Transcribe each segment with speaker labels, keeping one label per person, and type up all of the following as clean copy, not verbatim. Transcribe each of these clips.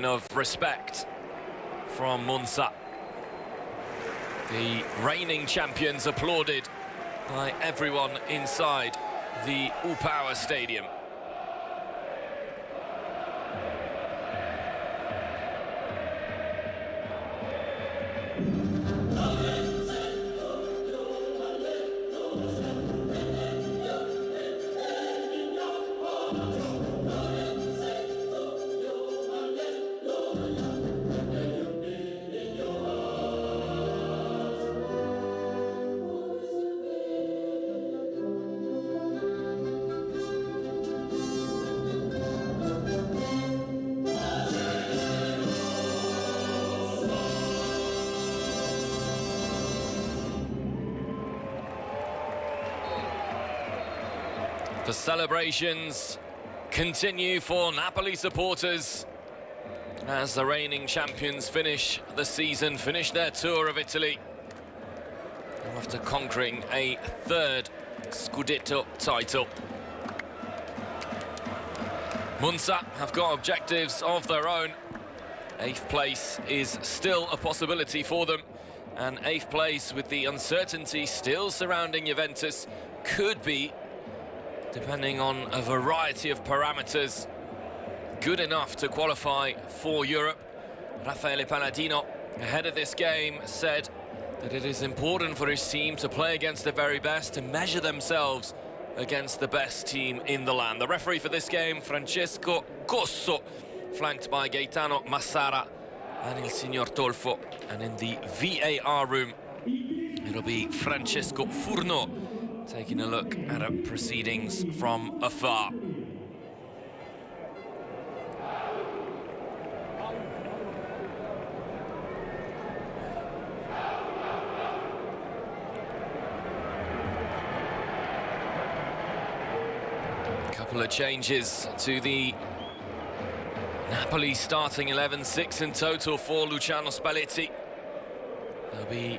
Speaker 1: of respect from Monza. The reigning champions applauded by everyone inside the U-Power Stadium. The celebrations continue for Napoli supporters as the reigning champions finish the season, finish their tour of Italy after conquering a third Scudetto title. Monza have got objectives of their own. 8th place is still a possibility for them, and 8th place, with the uncertainty still surrounding Juventus, could be, depending on a variety of parameters, good enough to qualify for Europe. Raffaele Palladino, ahead of this game, said that it is important for his team to play against the very best, to measure themselves against the best team in the land. The referee for this game, Francesco Cosso, flanked by Gaetano Massara and il Signor Tolfo. And in the VAR room, it'll be Francesco Furno, taking a look at proceedings from afar. A couple of changes to the Napoli starting 11, 6 in total for Luciano Spalletti. There'll be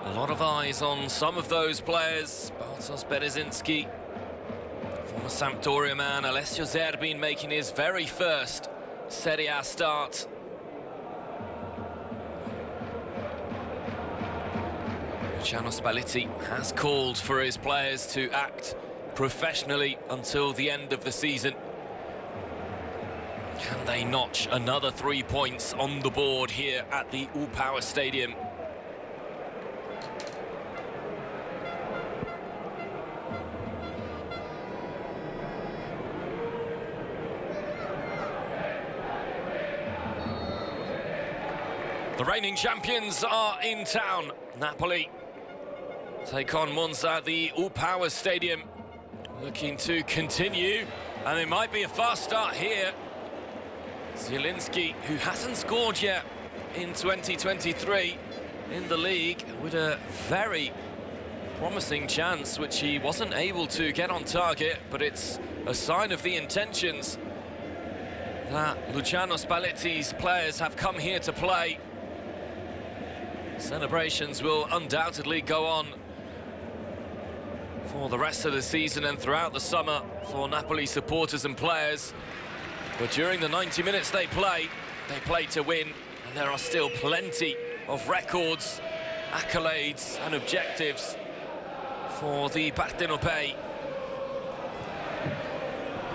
Speaker 1: a lot of eyes on some of those players. Bartosz Berezinski, former Sampdoria man. Alessio Zerbin making his very first Serie A start. Luciano Spalletti has called for his players to act professionally until the end of the season. Can they notch another 3 points on the board here at the U-Power Stadium? The reigning champions are in town. Napoli take on Monza at the U-Power Stadium, looking to continue, and it might be a fast start here. Zielinski, who hasn't scored yet in 2023 in the league, with a very promising chance, which he wasn't able to get on target, but it's a sign of the intentions that Luciano Spalletti's players have come here to play. Celebrations will undoubtedly go on for the rest of the season and throughout the summer for Napoli supporters and players. But during the 90 minutes they play to win, and there are still plenty of records, accolades and objectives for the Partenopei.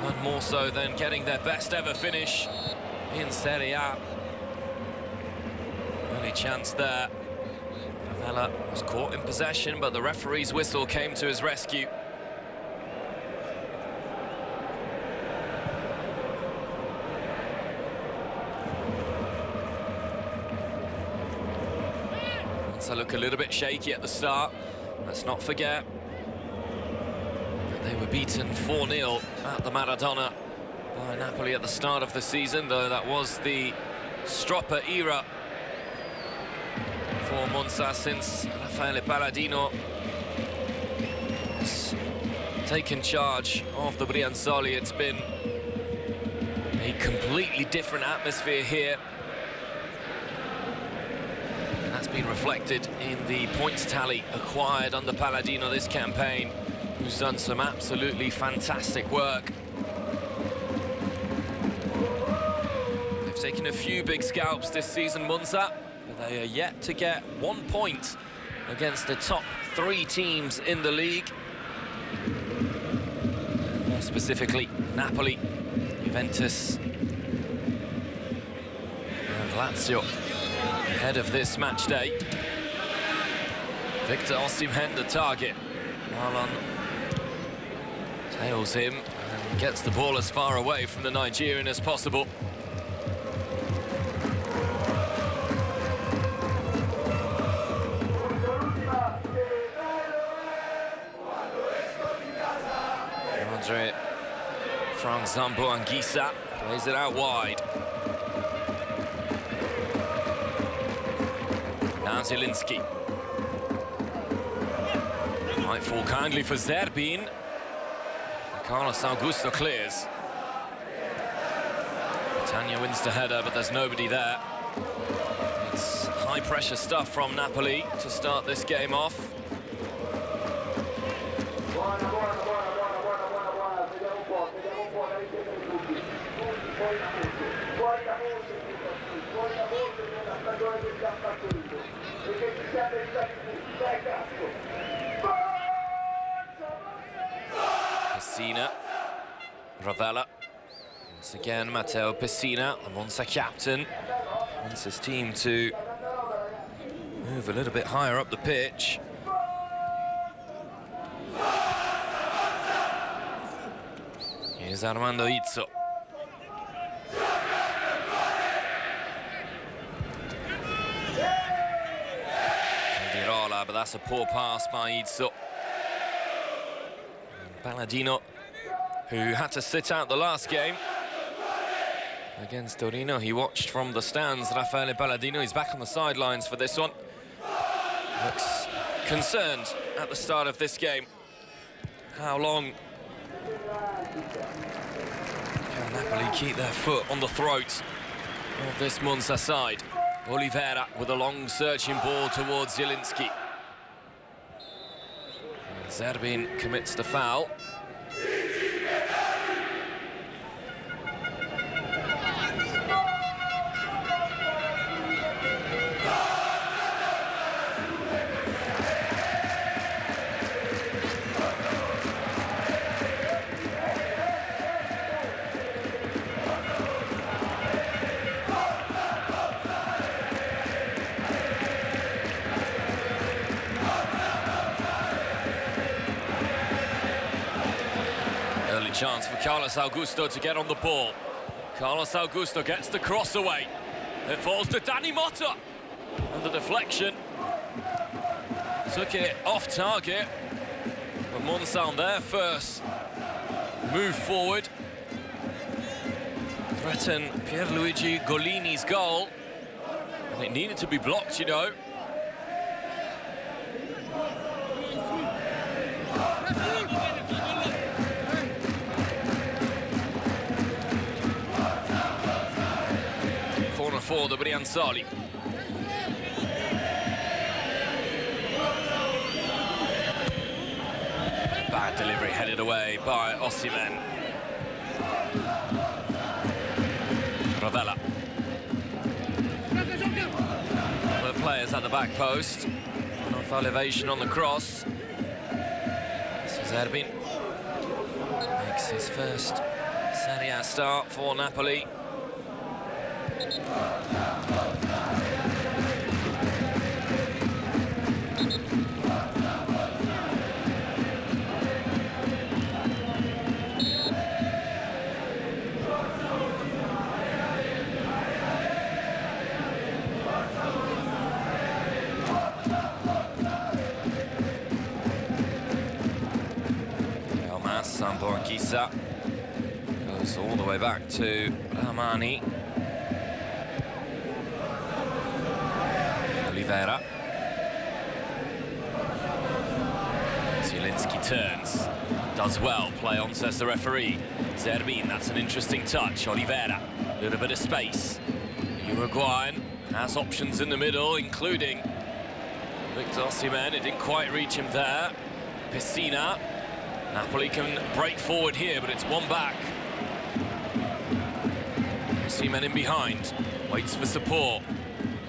Speaker 1: And more so than getting their best ever finish in Serie A. Only chance there. Ravella was caught in possession, but the referee's whistle came to his rescue. Monza look a little bit shaky at the start. Let's not forget that they were beaten 4-0 at the Maradona by Napoli at the start of the season, though that was the Stropper era for Monza since Raffaele Palladino has taken charge of the Brianzoli. It's been a completely different atmosphere here, and that's been reflected in the points tally acquired under Palladino this campaign, who's done some absolutely fantastic work. They've taken a few big scalps this season, Monza, but they are yet to get 1 point against the top 3 teams in the league. More specifically, Napoli, Juventus and Lazio ahead of this match day. Victor Osimhen, the target. Marlon tails him and gets the ball as far away from the Nigerian as possible. Andre Franzambo Anguissa plays it out wide. Now Zielinski. Might fall kindly for Zerbin. Carlos Augusto clears. Tanya wins the header, but there's nobody there. It's high-pressure stuff from Napoli to start this game off. Pessina, Ravella, once again Matteo Pessina, the Monza captain, wants his team to move a little bit higher up the pitch. Here's Armando Izzo. Caldirola, but that's a poor pass by Izzo. Palladino, who had to sit out the last game against Torino. He watched from the stands. Raffaele Palladino, he's back on the sidelines for this one. Looks concerned at the start of this game. How long can Napoli keep their foot on the throat of this Monza side? Oliveira with a long searching ball towards Zielinski. Zerbin commits the foul. Chance for Carlos Augusto to get on the ball. Carlos Augusto gets the cross away. It falls to Dani Motta. And the deflection took it off target. But Monza on their first move forward threaten Pierluigi Golini's goal. And it needed to be blocked, you know. For the Brianzoli. Bad delivery headed away by Osimhen. Ravella. The players at the back post. Off elevation on the cross. Zerbin makes his first Serie A start for Napoli. Sambo Anguissa goes all the way back to Rahmani. Oliveira. Zielinski turns, does well, play on, says the referee. Zerbin, that's an interesting touch. Oliveira, a little bit of space. Uruguayan has options in the middle, including Victor Osimhen. It didn't quite reach him there. Pessina. Napoli can break forward here, but it's one back. Osimhen in behind, waits for support.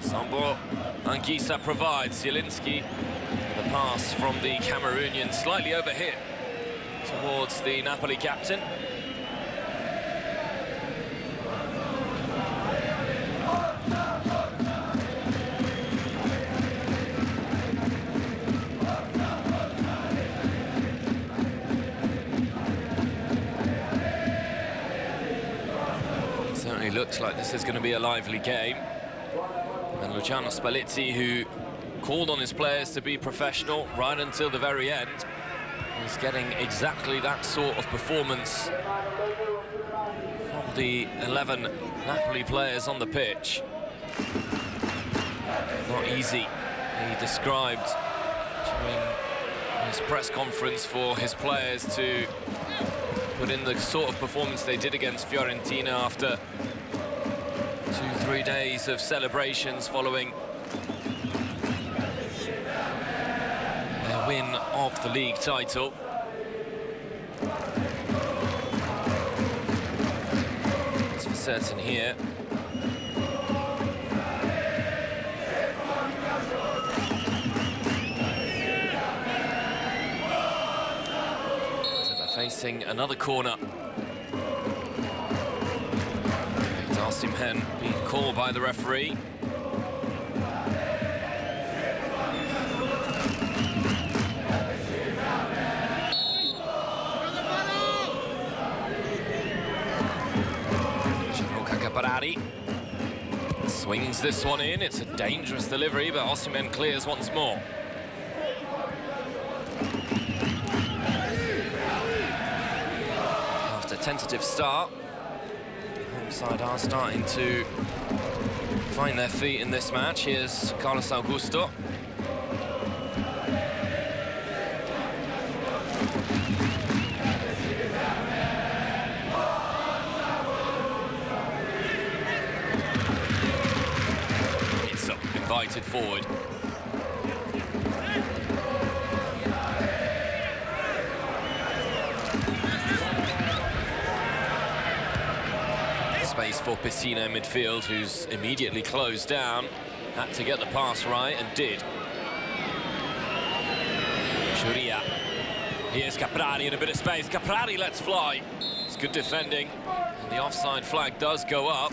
Speaker 1: Sambo Anguissa provides. Zielinski with a pass from the Cameroonian, slightly overhit towards the Napoli captain. Certainly looks like this is going to be a lively game. And Luciano Spalletti, who called on his players to be professional right until the very end, is getting exactly that sort of performance from the 11 Napoli players on the pitch. Not easy, he described during his press conference, for his players to put in the sort of performance they did against Fiorentina after 2-3 days of celebrations following their win of the league title. It's for certain here. So they're facing another corner. Osimhen being called by the referee. Caparari swings this one in. It's a dangerous delivery, but Osimhen clears once more. After a tentative start, side are starting to find their feet in this match. Here's Carlos Augusto. It's invited forward. Space for Pessina in midfield, who's immediately closed down. Had to get the pass right, and did. Shuria. Here's Caprari in a bit of space. Caprari lets fly. It's good defending. And the offside flag does go up.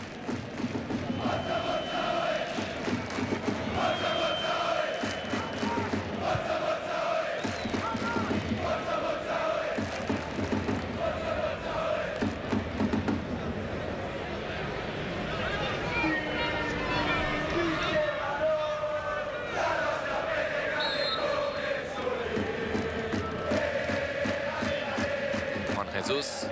Speaker 1: Jesus.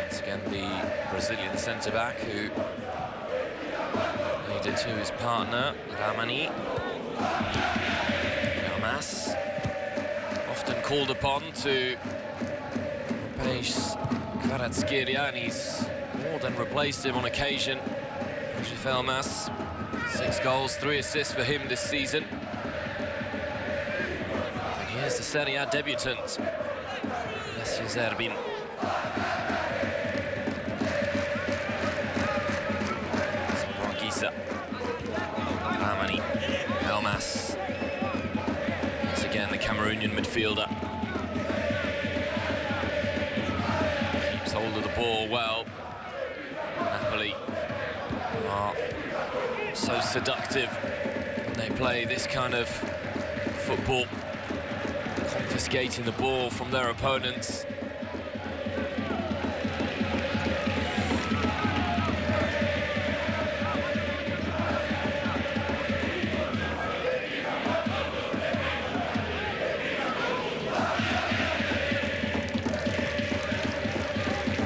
Speaker 1: Once again, the Brazilian centre-back who needed to his partner, Ramani. Lamas, often called upon to replace Kvaratskhelia, and he's more than replaced him on occasion. Elmas, 6 goals, 3 assists for him this season. Here's the Serie A debutant, Alessio Zerbin. Anguissa. Ramani. Elmas. Once again, the Cameroonian midfielder. Keeps hold of the ball well. Napoli are so seductive when they play this kind of football, confiscating the ball from their opponents.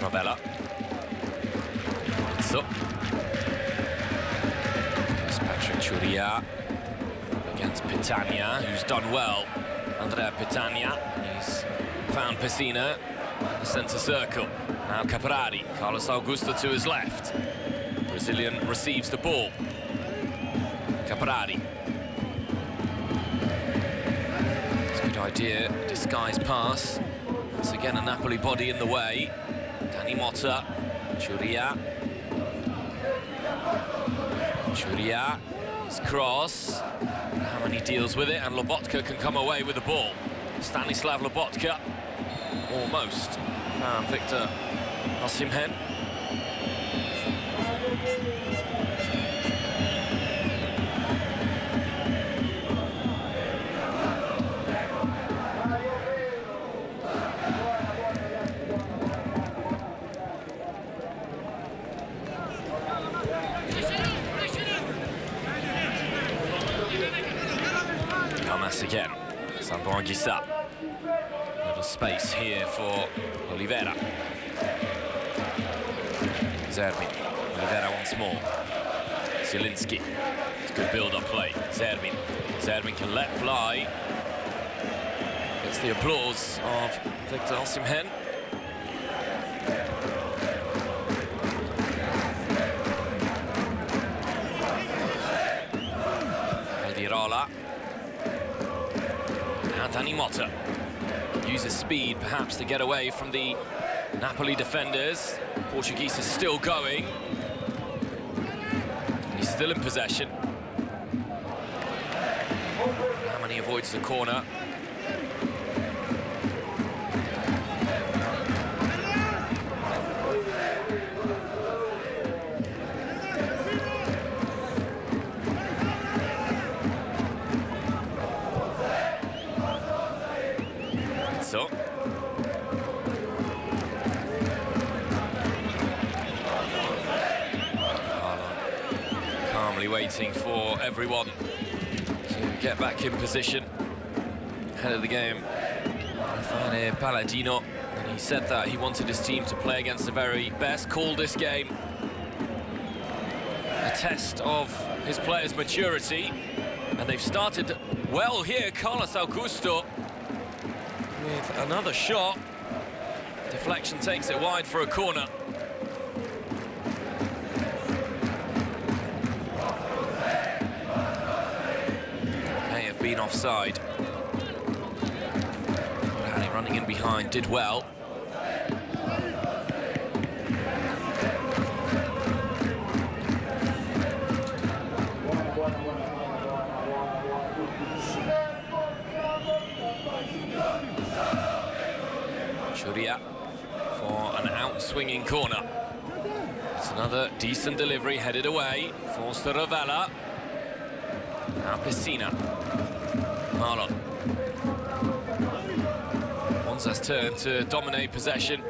Speaker 1: Novella. It's up. There's Patrick Churia against Pitania, who's done well. Andrea Pitania, he's found Pessina in the centre circle. Now Caprari, Carlos Augusto to his left. Brazilian receives the ball. Caprari. It's a good idea, disguised pass. Once again, a Napoli body in the way. Dani Motta, Churia, his cross. How deals with it, and Lobotka can come away with the ball. Stanislav Lobotka, almost found Victor Osimhen. Again, Sambo-Anguissa. Little space here for Oliveira. Zerbin. Oliveira once more. Zielinski. It's good build-up play. Zerbin. Zerbin can let fly. It's the applause of Victor Osimhen. Caldirola. And Dani Motta uses speed, perhaps, to get away from the Napoli defenders. Portuguese is still going. He's still in possession. Hamani avoids the corner. So calmly waiting for everyone to get back in position ahead of the game. Fane Palladino, and he said that he wanted his team to play against the very best, called this game a test of his players' maturity, and they've started well here. Carlos Augusto with another shot. Deflection takes it wide for a corner. May have been offside. Brownie running in behind did well. Churia for an out-swinging corner. It's another decent delivery headed away. Forced to Ravella. Now Pessina. Marlon. Monza's turn to dominate possession.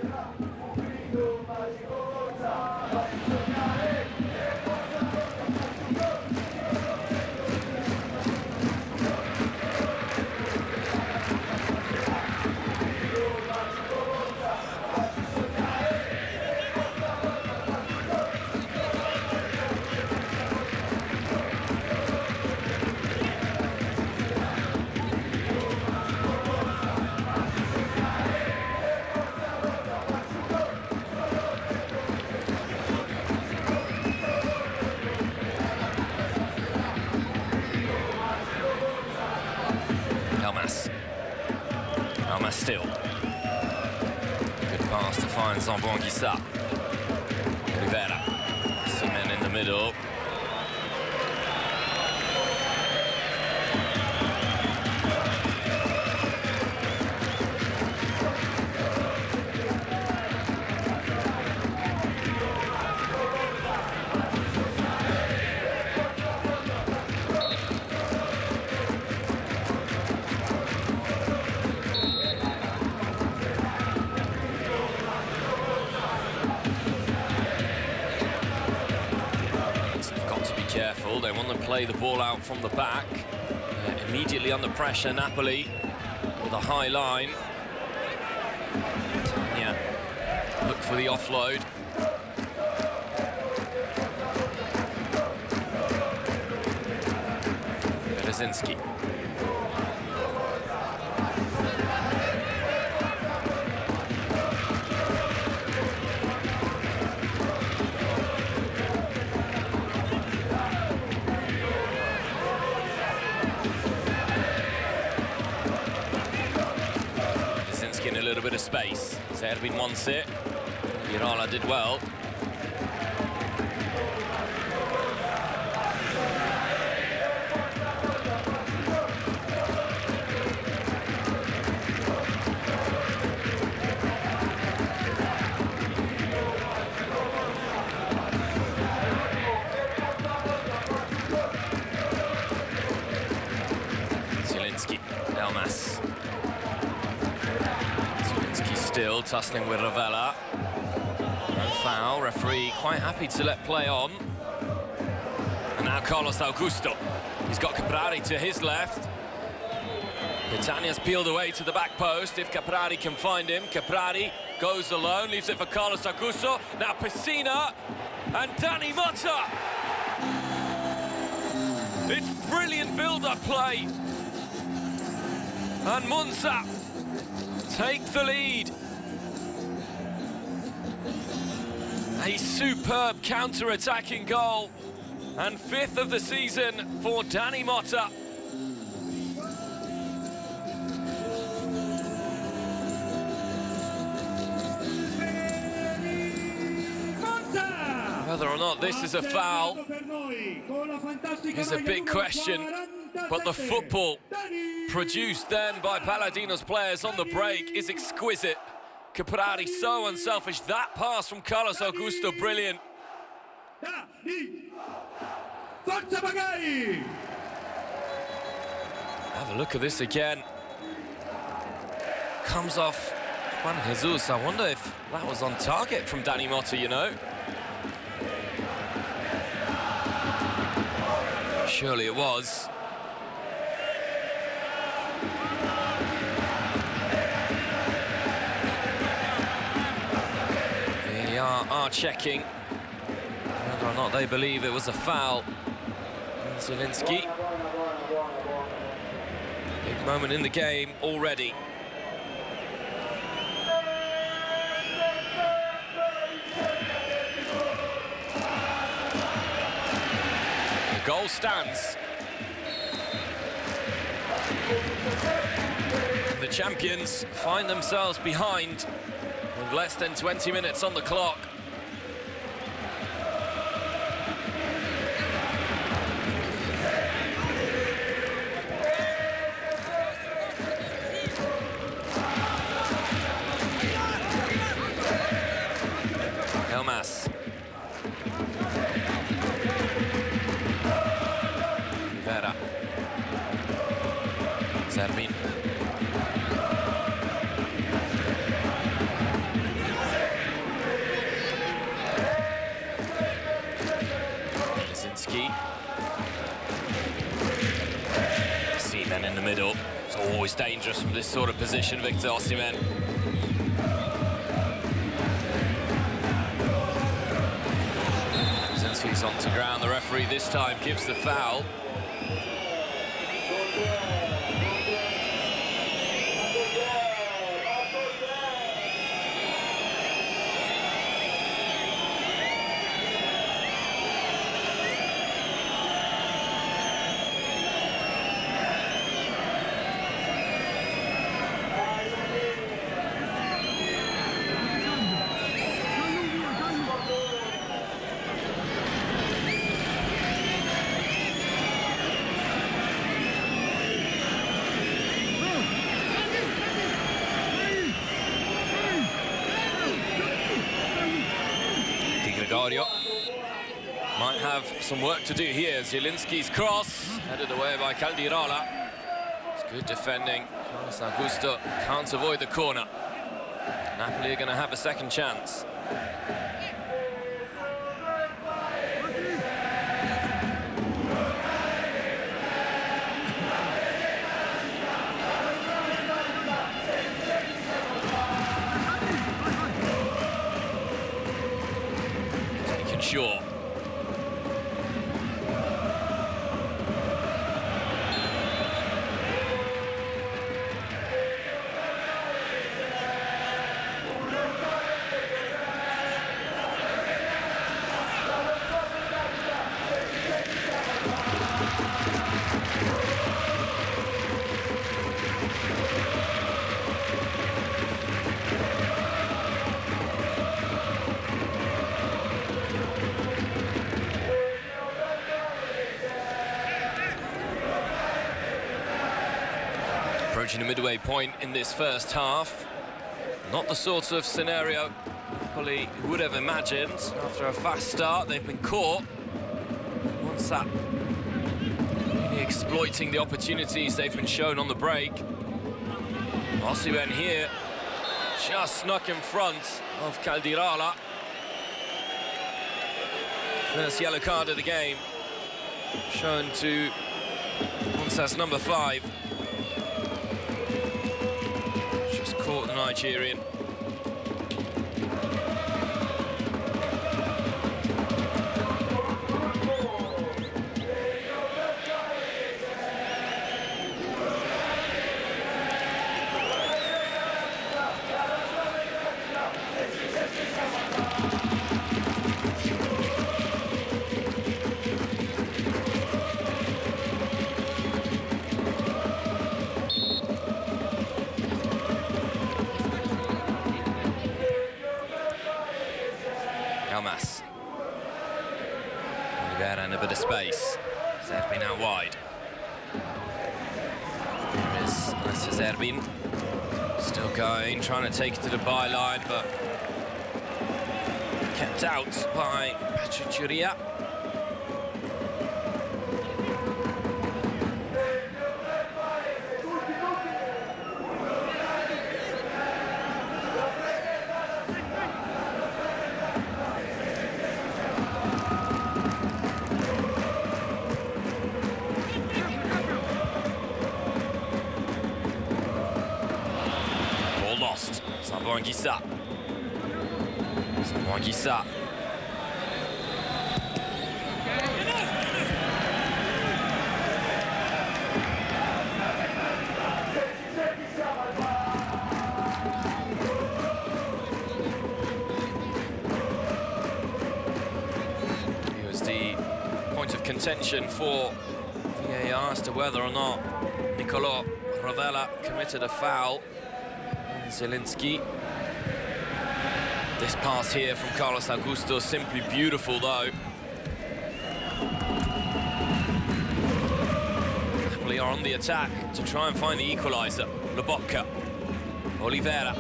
Speaker 1: Almas still. Good pass to find Sambo-Anguissa. Oliveira. Osimhen in the middle. Careful, they want to play the ball out from the back. Immediately under pressure, Napoli with a high line. Yeah, look for the offload. Berezinski. a little bit of space. Zerbin wants it. Caldirola did well. Still tussling with Ravella. No foul, referee quite happy to let play on. And now Carlos Augusto. He's got Caprari to his left. Petagna's peeled away to the back post, if Caprari can find him. Caprari goes alone, leaves it for Carlos Augusto. Now Pessina and Dani Motta. It's brilliant build-up play. And Monza take the lead. A superb counter-attacking goal, and 5th of the season for Dani Motta. Whether or not this is a foul is a big question, but the football produced then by Paladino's players on the break is exquisite. Caprari so unselfish. That pass from Carlos Augusto, brilliant. Have a look at this again. Comes off Juan Jesus. I wonder if that was on target from Dani Motta, you know. Surely it was. Are checking whether or not they believe it was a foul. Zielinski. Big moment in the game already. The goal stands. The champions find themselves behind with less than 20 minutes on the clock. Elmas. Rivera. Zerbin. Osimhen in the middle. It's always dangerous from this sort of position, Victor Osimhen. Since he's onto ground, the referee this time gives the foul. Might have some work to do here. Zielinski's cross, headed away by Caldirola. It's good defending. Carlos Augusto can't avoid the corner. Napoli are going to have a second chance. Taken short. approaching the midway point in this first half. Not the sort of scenario Napoli would have imagined. After a fast start, they've been caught. Monza really exploiting the opportunities they've been shown on the break. Osimhen here, just snuck in front of Caldirola. First yellow card of the game, shown to Monza's number 5. Just caught the Nigerian. Oliveira in a bit of space. Zerbin out wide. There is Zerbin. Still going, trying to take it to the byline, but kept out by Pachuchuria. Lost. Samboanguissa. He was the point of contention for VAR as to whether or not Nicolò Rovella committed a foul. Zielinski. This pass here from Carlos Augusto, simply beautiful though. Napoli are on the attack to try and find the equaliser. Lobotka. Oliveira.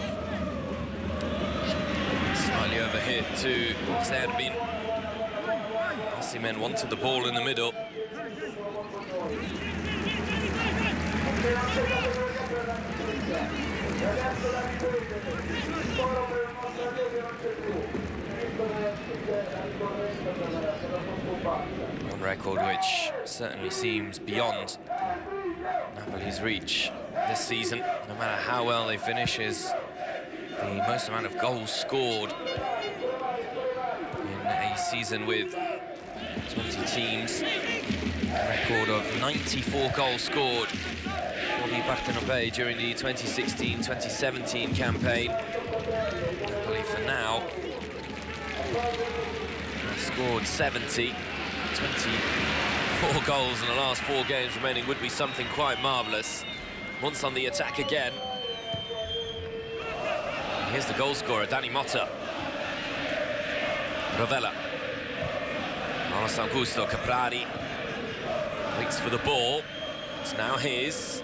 Speaker 1: Slightly overhit to Zerbin. Osimhen wanted the ball in the middle. On record, which certainly seems beyond Napoli's reach this season. No matter how well they finish, is the most amount of goals scored in a season with 20 teams. A record of 94 goals scored for the Partenopei during the 2016-2017 campaign. Napoli for now have scored 70. 24 goals in the last 4 games remaining would be something quite marvellous. Once on the attack again. And here's the goal scorer, Dani Motta. Rovella. Carlos Augusto, Caprari. Waits for the ball. It's now his.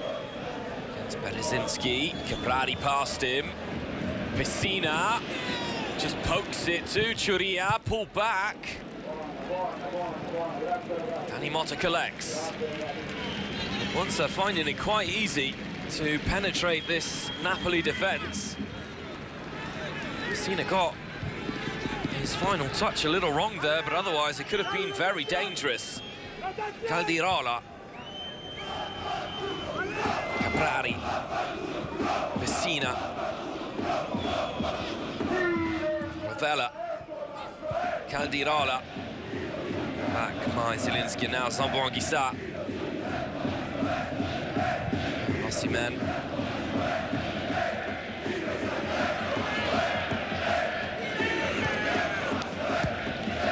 Speaker 1: Against Berezinski. Caprari past him. Pessina just pokes it to Churia. Pull back. Dani Motta collects. Monza finding it quite easy to penetrate this Napoli defence. Pessina got his final touch a little wrong there, but otherwise it could have been very dangerous. Caldirola. Caprari. Pessina. Rovella. Caldirola. Back by Zielinski, now Samboanguissa. Osimhen.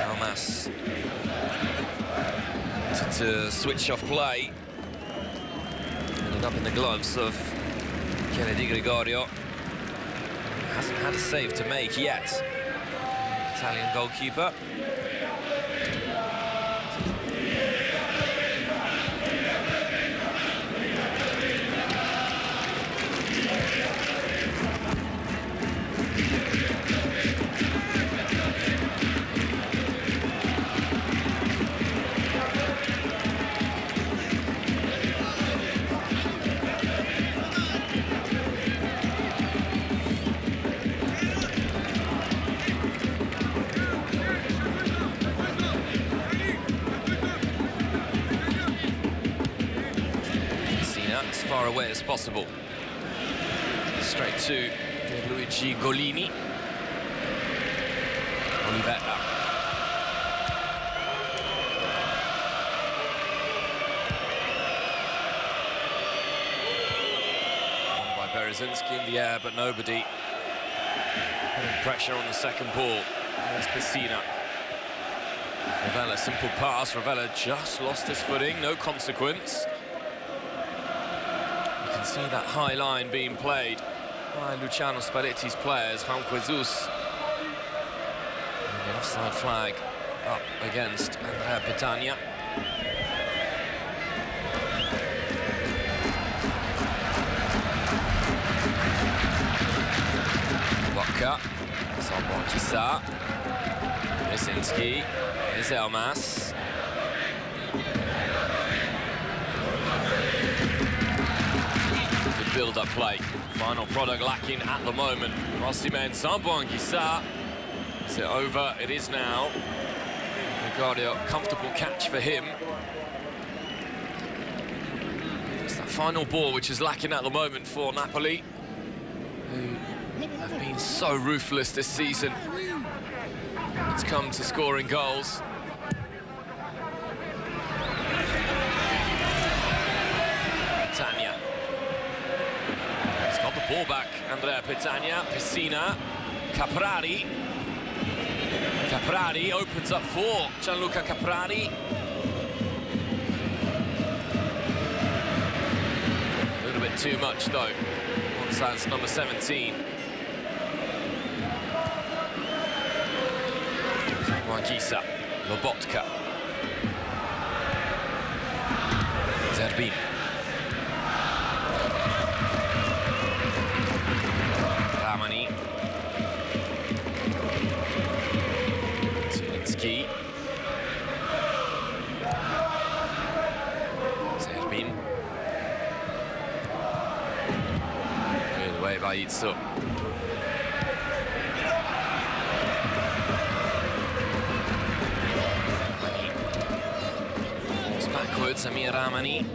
Speaker 1: Almas to switch off play. Ended up in the gloves of Kennedy Gregorio. Hasn't had a save to make yet. Italian goalkeeper. away as possible. Straight to Luigi Golini. Olivera. On by Berezinski in the air, but nobody putting pressure on the second ball. There's Pessina. Ravella, simple pass. Ravella just lost his footing, no consequence. You can see that high line being played by Luciano Spalletti's players, Juan Jesus. And the offside flag up against Andrea Petagna. Bocca, Salbon Kissa, Lesinski, here's Elmas. Good build-up play. Final product lacking at the moment. Osimhen, Salbon Kissa. Is it over? It is now. Gregorio, comfortable catch for him. It's that final ball which is lacking at the moment for Napoli, who have been so ruthless this season. It's come to scoring goals. Petagna. He's got the ball back. Andrea Petagna, Pessina, Caprari. Caprari opens up for Gianluca Caprari. A little bit too much though. Monza's number 17. Wangisa, Lobotka. Zerbin. Ramani. Zielinski. Zerbin. Cleared away by Itzo. Samir Ramani.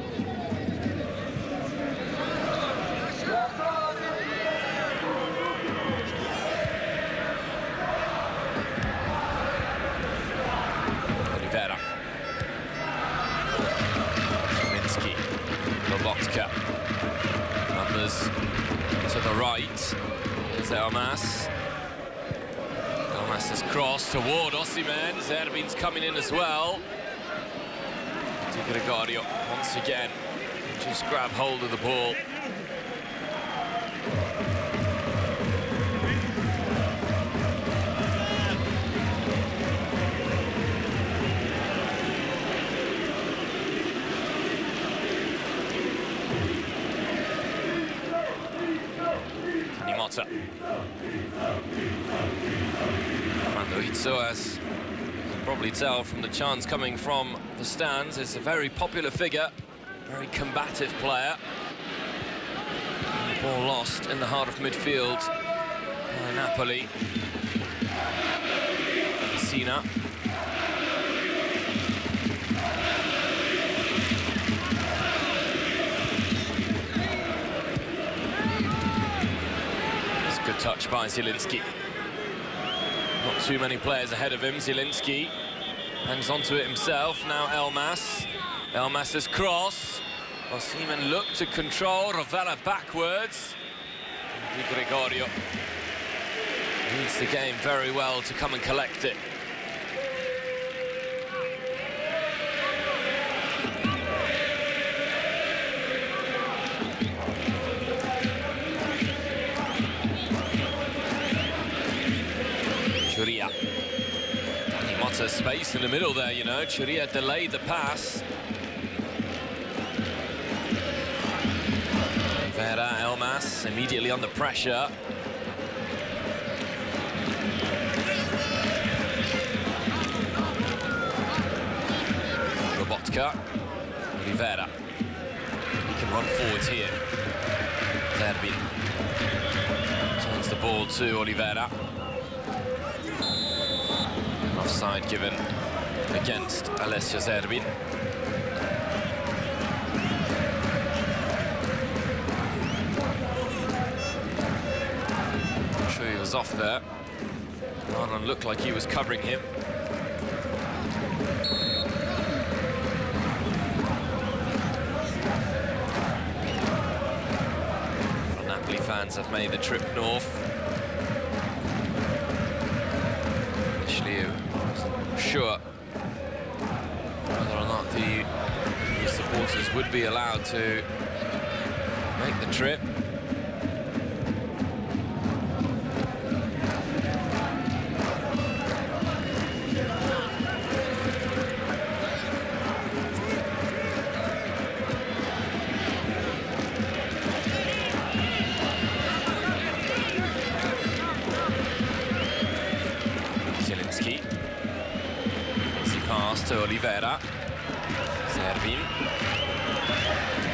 Speaker 1: Olivera. Kaminski. Lobotka. Numbers to the right. Here's Elmas. Elmas has crossed toward Osimhen. Zerbin's coming in as well. Gregorio once again just grab hold of the ball. Tanimotta. Armando Izzo, as you can probably tell from the chants coming from the stands, is a very popular figure, very combative player. The ball lost in the heart of midfield by Napoli. Pessina. It's a good touch by Zielinski. Not too many players ahead of him. Zielinski hangs onto it himself. Now Elmas. Elmas's cross. Osimhen looked to control. Ravella backwards. Di Gregorio reads the game very well to come and collect it. Churia. Tanimotta space in the middle there, you know. Churia delayed the pass. Vera, Elmas immediately under pressure. Lobotka. Rivera. He can run forwards here. Zerbin turns the ball to Oliveira. Offside given against Alessio Zerbin. sure he was off there. Arnon looked like he was covering him. The Napoli fans have made the trip north. Initially, I wasn't sure whether or not the supporters would be allowed to make the trip. Easy pass to Oliveira. Zerbin.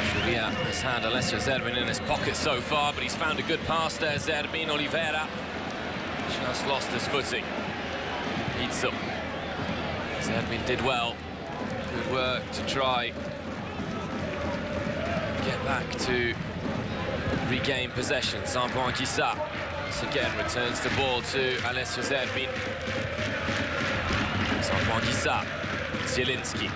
Speaker 1: Shuria has had Alessio Zerbin in his pocket so far, but he's found a good pass there. Zerbin, Oliveira just lost his footing. Izzo. Zerbin did well. Good work to try get back to regain possession. Sampoantissa again returns the ball to Alessio Zerbin. Sampoantissa. Zielinski.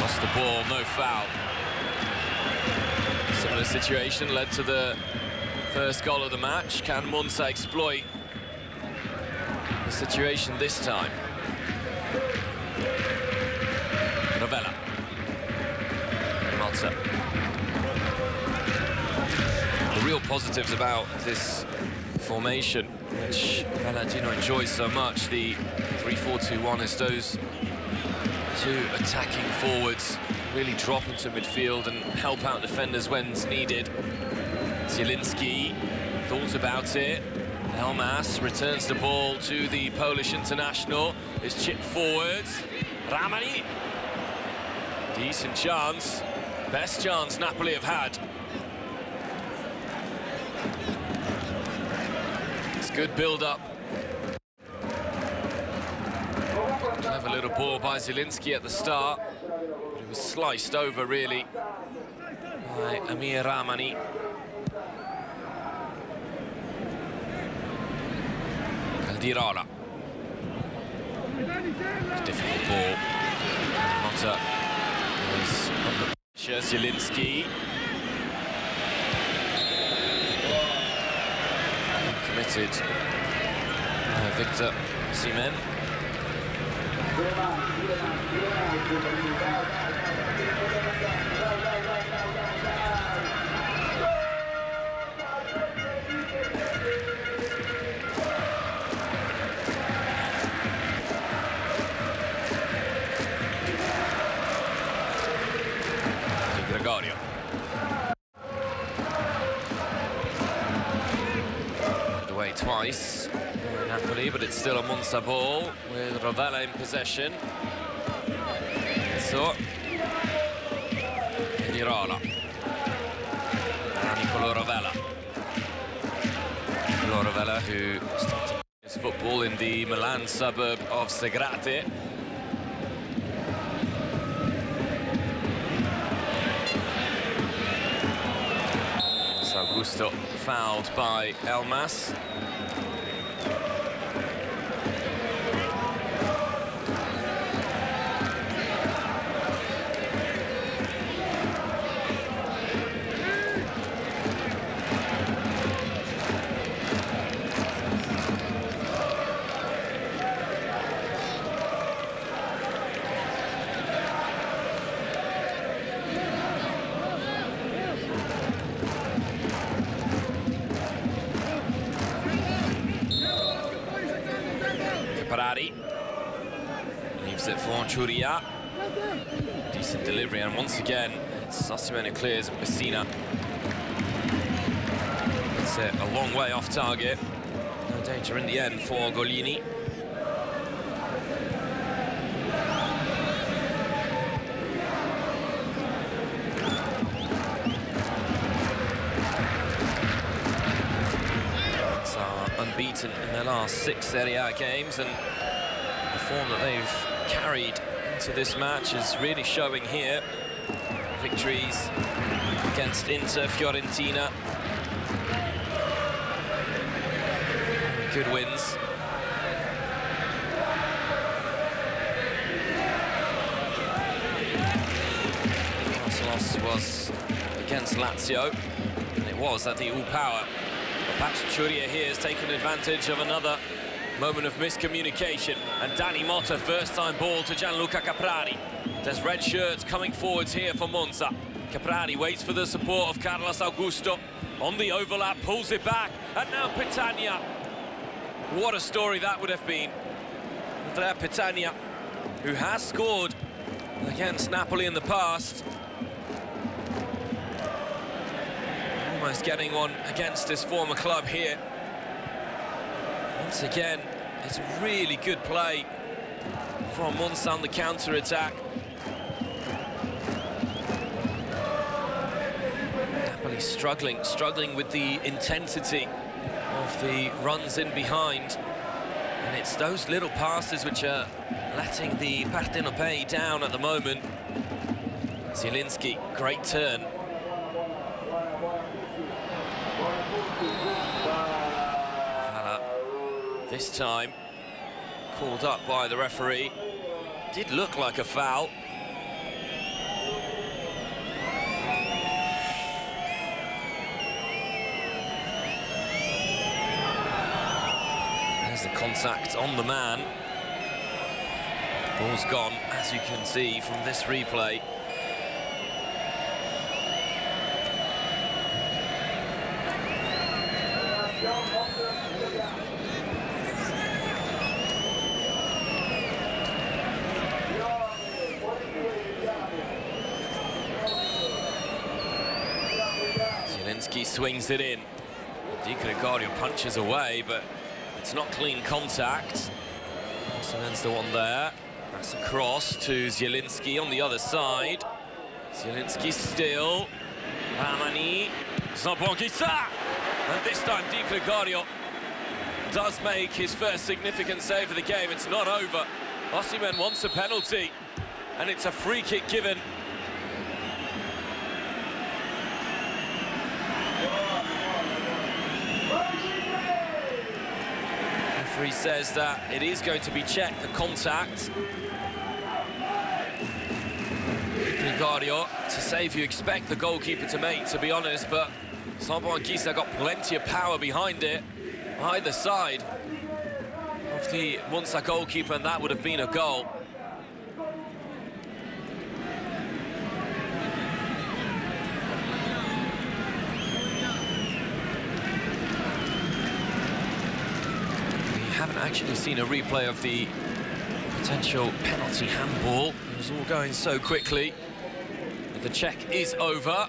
Speaker 1: Lost the ball, no foul. Similar situation led to the first goal of the match. Can Monza exploit the situation this time? Rovella. Monza. The real positives about this formation, which Palladino enjoys so much, the 3-4-2-1, is those two attacking forwards really drop into midfield and help out defenders when needed. Zielinski thought about it. Elmas returns the ball to the Polish international. It's chipped forwards. Ramani. Decent chance. Best chance Napoli have had. It's good build-up. Clever little ball by Zielinski at the start, but it was sliced over, really, by Amir Ramani. Caldirola. Difficult ball. Motta was under pressure. Zielinski. Committed Victor Osimhen. Gregorio. Away twice by Napoli, but it's still a Monza ball with Rovella in possession. So, Dirola. Nicolo Rovella. Nicolo Rovella, who started his football in the Milan suburb of Segrate. Augusto fouled by Elmas. Leaves it for Churia. Decent delivery, and once again it's Osimhen who clears, and Messina. It's a long way off target. No danger in the end for Golini. It's unbeaten in their last 6 Serie A games, and the form that they've carried into this match is really showing here. Victories against Inter, Fiorentina, good wins. Last loss was against Lazio, and it was at the all-power. Pacciuria here has taken advantage of another moment of miscommunication, and Danny Motta, first-time ball to Gianluca Caprari. There's red shirts coming forwards here for Monza. Caprari waits for the support of Carlos Augusto. On the overlap, pulls it back, and now Petagna. What a story that would have been. Andrea Petagna, who has scored against Napoli in the past. Almost getting one against his former club here. Once again, it's really good play from Monza on the counter-attack. Napoli struggling with the intensity of the runs in behind. And it's those little passes which are letting the Partenopei down at the moment. Zielinski, great turn. This time, called up by the referee. Did look like a foul. There's the contact on the man. Ball's gone, as you can see from this replay. Zielinski swings it in. Di Gregorio punches away, but it's not clean contact. Osimhen's the one there. That's a cross to Zielinski on the other side. Zielinski still. Ramani. Zabongisa. And this time Di Gregorio does make his first significant save of the game. It's not over. Osimhen wants a penalty, and it's a free kick given. The referee says that it is going to be checked, the contact. Gregorio, to save you expect the goalkeeper to make, to be honest, but Zabongisa got plenty of power behind it, either side of the Monza goalkeeper, and that would have been a goal. Haven't actually seen a replay of the potential penalty handball. It was all going so quickly. But the check is over.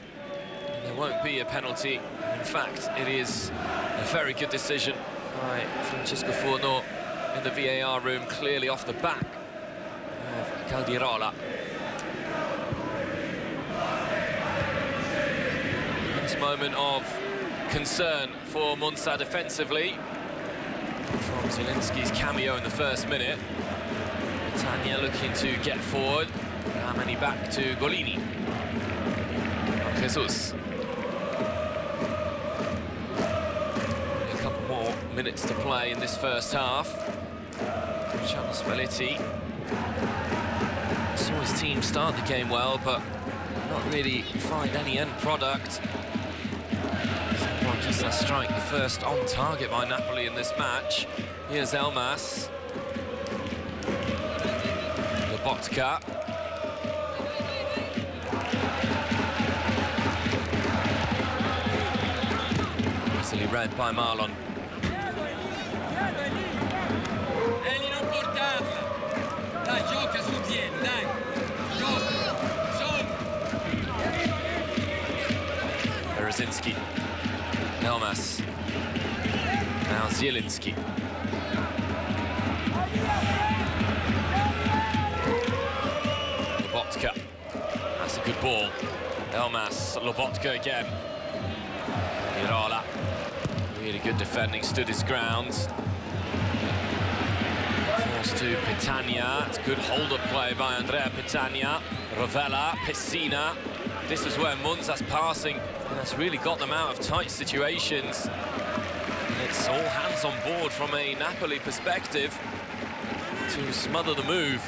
Speaker 1: There won't be a penalty. In fact, it is a very good decision by Francesco Forno in the VAR room, clearly off the back of Caldirola. This moment of concern for Monza defensively. From Zielinski's cameo in the first minute. Tanya looking to get forward. Ramani back to Golini. Jesus. A couple more minutes to play in this first half. Luciano Spalletti saw his team start the game well, but not really find any end product. Zabongisa strike the first on target by Napoli in this match. Here's Elmas. Lobotka. Easily read by Marlon.
Speaker 2: Eli, non portarla. Dai, gioca su Zieni, dai. Gioca.
Speaker 1: Berezinski. Elmas. Now Zielinski. Lobotka. That's a good ball. Elmas, Lobotka again. Irola. Really good defending, stood his ground. Forced to Petagna. It's good hold-up play by Andrea Petagna. Rovella, Pessina. This is where Monza's passing has really got them out of tight situations. And it's all hands on board from a Napoli perspective to smother the move.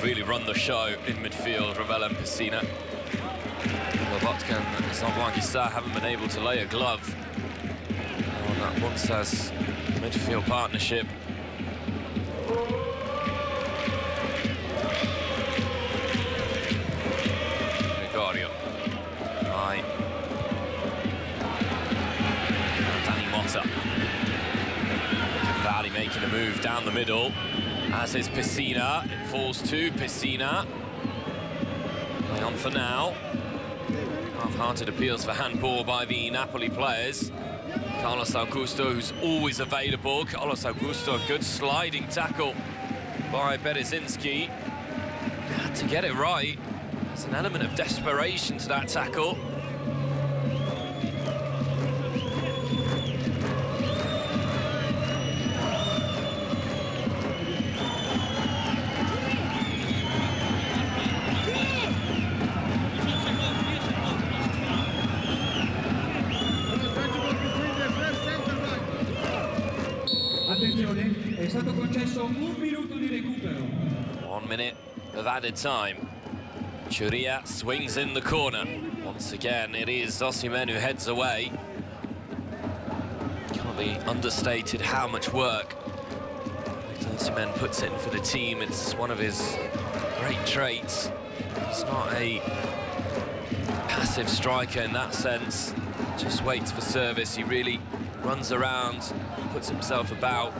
Speaker 1: Really run the show in midfield, Ravella and Pessina. Lobotka and Zamboanguissa haven't been able to lay a glove on that Monza's midfield partnership. Gregorio. Right. Danny Motta. Caprari making a move down the middle. As is Pessina, it falls to Pessina. Play on for now. Half-hearted appeals for handball by the Napoli players. Carlos Augusto, who's always available. Carlos Augusto, a good sliding tackle by Berezinski. Had to get it right. There's an element of desperation to that tackle.
Speaker 3: È stato concesso 1 minuto di recupero.
Speaker 1: 1 minute of added time. Churia swings in the corner. Once again, it is Osimhen who heads away. Can't be understated how much work Osimhen puts in for the team. It's one of his great traits. He's not a passive striker in that sense. Just waits for service. He really runs around, puts himself about.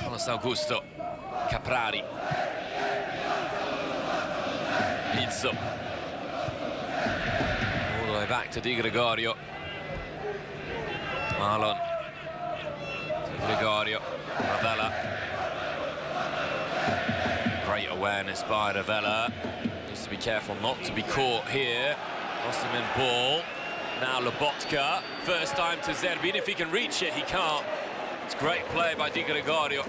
Speaker 1: Carlos Augusto, Caprari, Izzo, all the way back to Di Gregorio, Marlon, Di Gregorio, Ravella. Great awareness by Ravella. Needs to be careful not to be caught here. Osimhen ball. Now Lobotka, first time to Zerbin. If he can reach it, he can't. It's great play by Di Gregorio.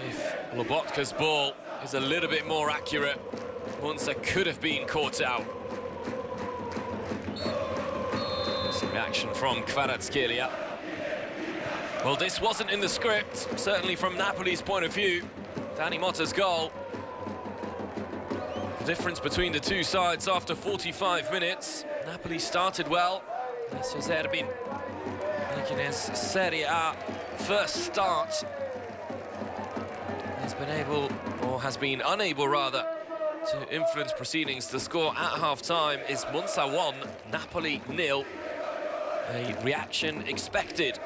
Speaker 1: If Lobotka's ball is a little bit more accurate, Monza could have been caught out. Some reaction from Kvaratskhelia. Well, this wasn't in the script, certainly from Napoli's point of view. Danny Motta's goal. The difference between the two sides after 45 minutes. Napoli started well. Zerbin making his Serie A first start. Has been able, or has been unable rather, to influence proceedings. The score at half-time is Monza 1, Napoli 0. A reaction expected.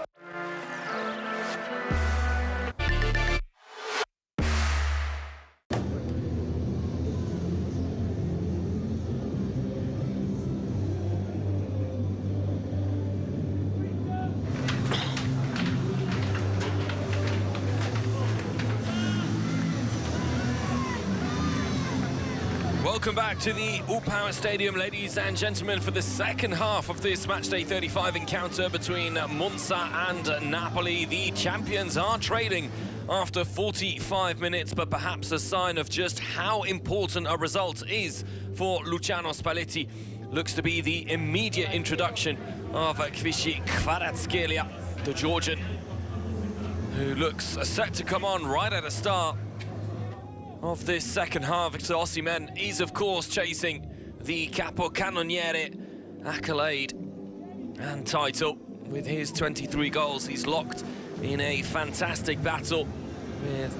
Speaker 1: Welcome back to the All-Power Stadium, ladies and gentlemen, for the second half of this matchday 35 encounter between Monza and Napoli. The champions are trailing after 45 minutes, but perhaps a sign of just how important a result is for Luciano Spalletti. Looks to be the immediate introduction of Kvishi Kvaratskhelia, the Georgian. who looks set to come on right at the start of this second half. Victor Osimhen is, of course, chasing the capocannoniere accolade and title. With his 23 goals, he's locked in a fantastic battle with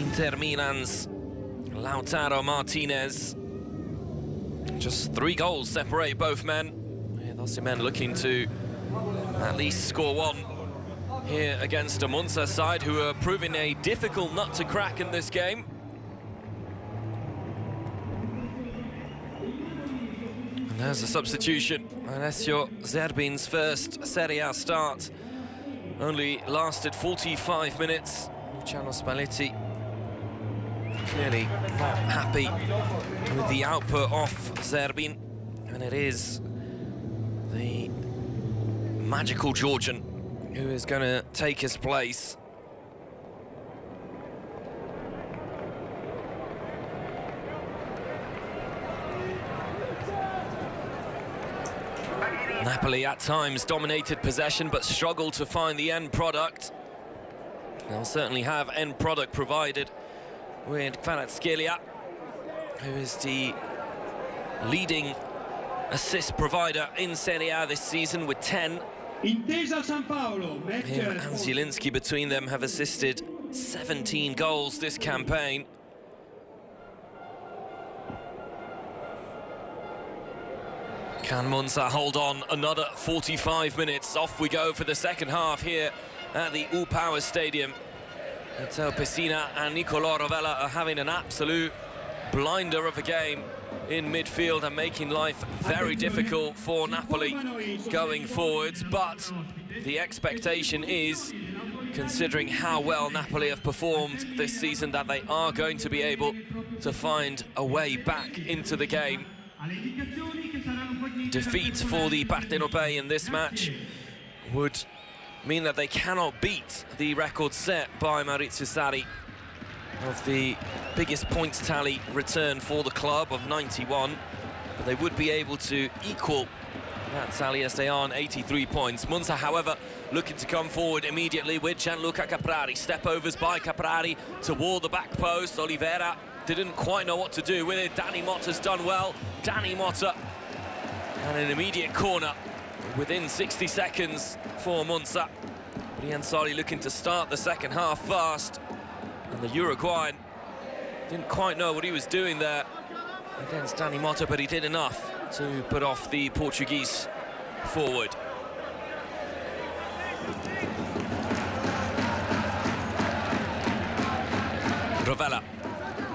Speaker 1: Inter Milan's Lautaro Martinez. Just 3 goals separate both men, with Osimhen looking to at least score one here against a Monza side who are proving a difficult nut to crack in this game. And there's a substitution. Alessio Zerbin's first Serie A start only lasted 45 minutes. Luciano Spalletti clearly not happy with the output of Zerbin, and it is the magical Georgian who is going to take his place. Napoli at times dominated possession but struggled to find the end product. They'll certainly have end product provided with Kvaratskhelia, who is the leading assist provider in Serie A this season with 10.
Speaker 3: Intesa San Paolo,
Speaker 1: Him and Zielinski between them have assisted 17 goals this campaign. Can Monza hold on another 45 minutes? Off we go for the second half here at the U-Power Stadium. Matteo Pessina and Nicolò Rovella are having an absolute blinder of a game in midfield and making life very difficult for Napoli going forwards. But the expectation is, considering how well Napoli have performed this season, that they are going to be able to find a way back into the game. Defeat for the Partenopei in this match would mean that they cannot beat the record set by Maurizio Sarri of the biggest points tally return for the club of 91, but they would be able to equal that tally as they are on 83 points. Monza, however, looking to come forward immediately with Gianluca Caprari. Step overs by Caprari toward the back post. Oliveira didn't quite know what to do with it. Dani Motta's done well. Dani Motta, and an immediate corner within 60 seconds for Monza. Brianzoli looking to start the second half fast, and the Uruguayan didn't quite know what he was doing there against Dani Motta, but he did enough to put off the Portuguese forward. Rovella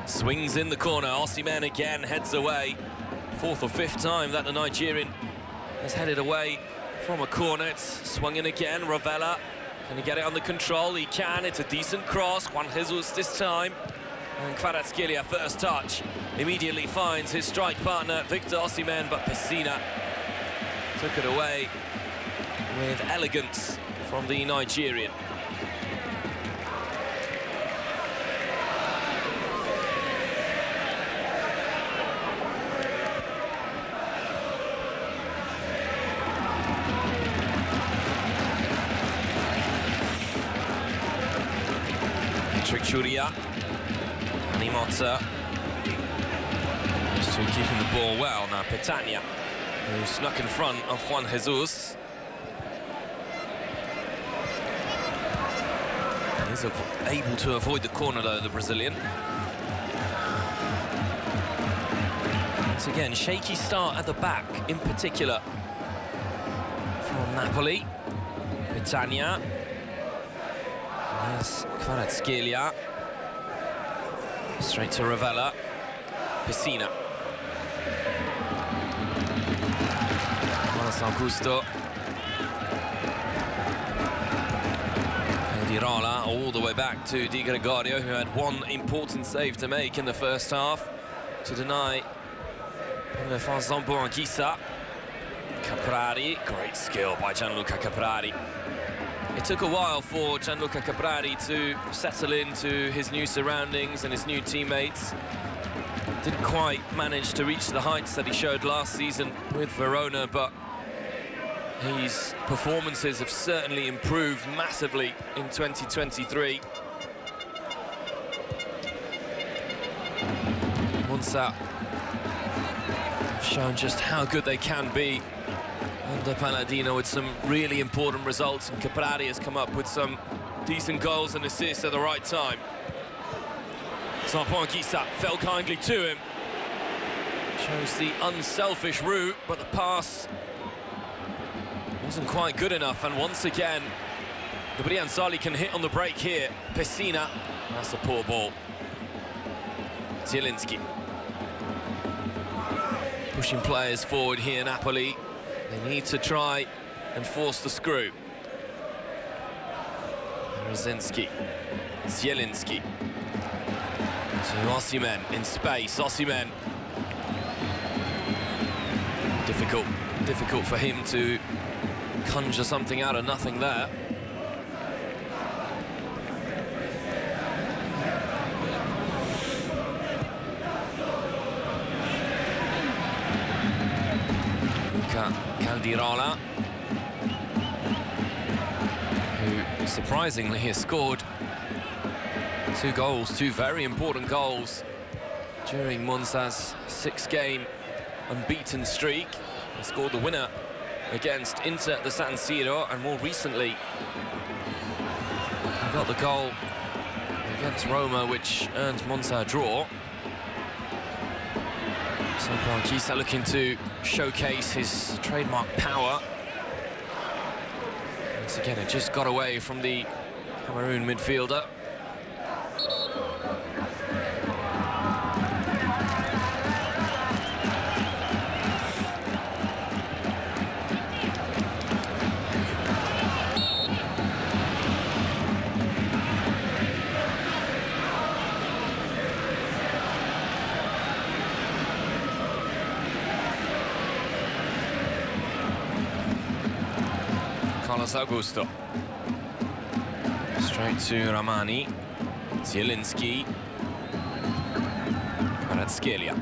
Speaker 1: swings in the corner. Osimhen again heads away. 4th or 5th time that the Nigerian has headed away from a corner. It's swung in again. Rovella, can he get it under control? He can. It's a decent cross. Juan Jesus this time. And Kvaratskhelia, first touch, immediately finds his strike partner, Victor Osimhen, but Pessina took it away with elegance from the Nigerian. Churia, Dani Motta, those two keeping the ball well. Now Petagna, who snuck in front of Juan Jesus. He's able to avoid the corner though, the Brazilian. Once again, shaky start at the back in particular from Napoli. Petagna. Yes, Kvaratskhelia. Straight to Rovella. Pessina. Carlos Augusto. Dirola all the way back to Di Gregorio, who had one important save to make in the first half to deny Zambo Anguissa. Caprari, great skill by Gianluca Caprari. It took a while for Gianluca Caprari to settle into his new surroundings and his new teammates. Didn't quite manage to reach the heights that he showed last season with Verona, but His performances have certainly improved massively in 2023. Monza have shown just how good they can be under Palladino with some really important results, and Caprari has come up with some decent goals and assists at the right time. Zampoanguissa fell kindly to him. Chose the unselfish route, but the pass wasn't quite good enough, and once again the Brianzali can hit on the break here. Pessina, that's a poor ball. Zielinski pushing players forward here, Napoli. They need to try and force the screw. Rosinski, Zielinski to Osimhen in space. Osimhen, difficult for him to conjure something out of nothing there. Luca Caldirola, who surprisingly has scored 2 goals, 2 very important goals during Monza's 6-game unbeaten streak. He scored the winner against Inter at the San Siro, and more recently he got the goal against Roma, which earned Monza a draw. Zampoanguissa looking to showcase his trademark power. Once again, it just got away from the Cameroon midfielder. Carlos Augusto. Straight to Ramani. Zielinski. Kvaratskhelia.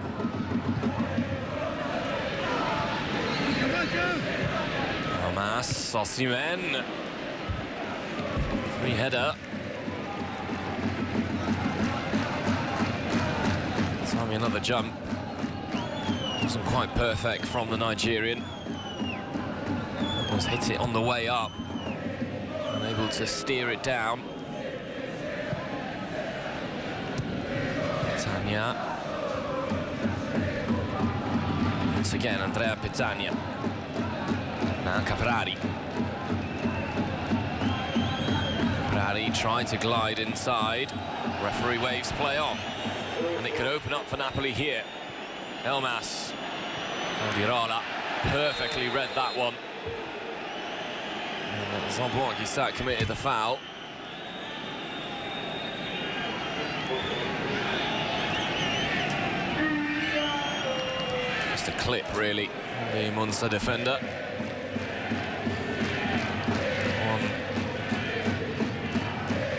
Speaker 1: Thomas, Osimhen. Free header. Sami another jump. Wasn't quite perfect from the Nigerian. Almost hit it on the way up. Unable to steer it down. Petagna. Once again, Andrea Petagna. Now Caprari. Caprari trying to glide inside. Referee waves play on. And it could open up for Napoli here. Elmas. Caldirola perfectly read that one. And Zampoanguissa committed the foul. Just a clip, really, the Monza defender.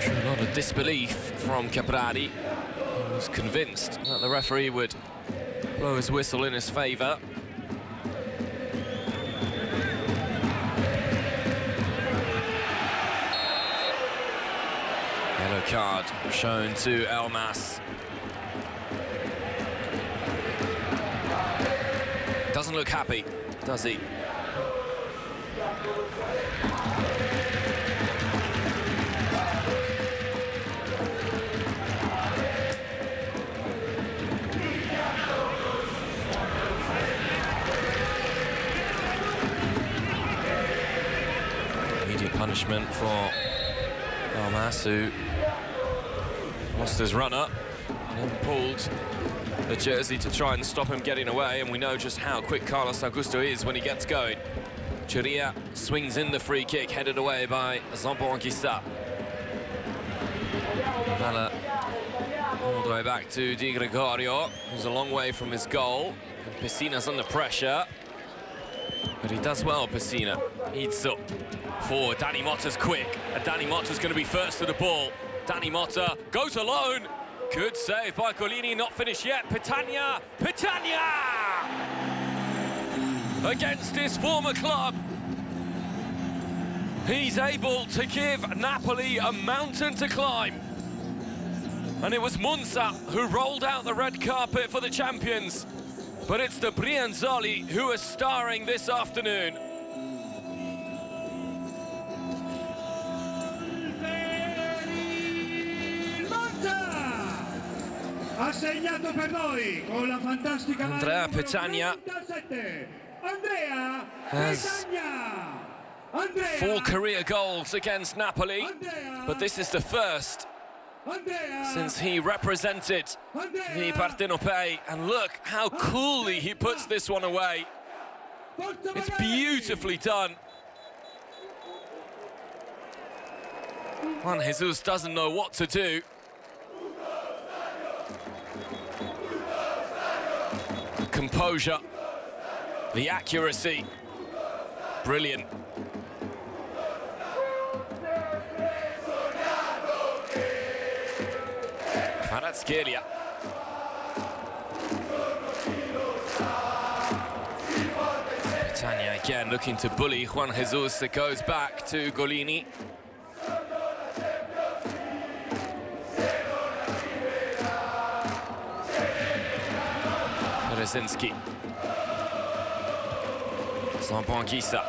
Speaker 1: A lot of disbelief from Caprari. He was convinced that the referee would blow his whistle in his favour. Yellow card shown to Elmas. Doesn't look happy, does he? Immediate punishment for Elmas, who lost his runner and then pulled the jersey to try and stop him getting away, and we know just how quick Carlos Augusto is when he gets going. Chiria swings in the free kick, headed away by Zampoanguissa. Vela all the way back to Di Gregorio, who's a long way from his goal. And Pessina's under pressure, but he does well, Pessina. Eats up for Danny Motta's quick, and Danny Motta's going to be first to the ball. Danny Motta goes alone. Good save by Collini, not finished yet. Petagna! Petagna! Against his former club. He's able to give Napoli a mountain to climb. And it was Monza who rolled out the red carpet for the champions. But it's the Brianzoli who are starring this afternoon.
Speaker 3: Ha segnato per noi con la fantastica
Speaker 1: Andrea Petagna has 4 career goals against Napoli, but this is the first since he represented the Partenopei, and look how coolly he puts this one away. It's beautifully done. Juan Jesus doesn't know what to do. The composure, the accuracy, brilliant. Kvaratskhelia. Petagna again looking to bully Juan Jesus. It goes back to Golini. Berezinski. Zampanguisa.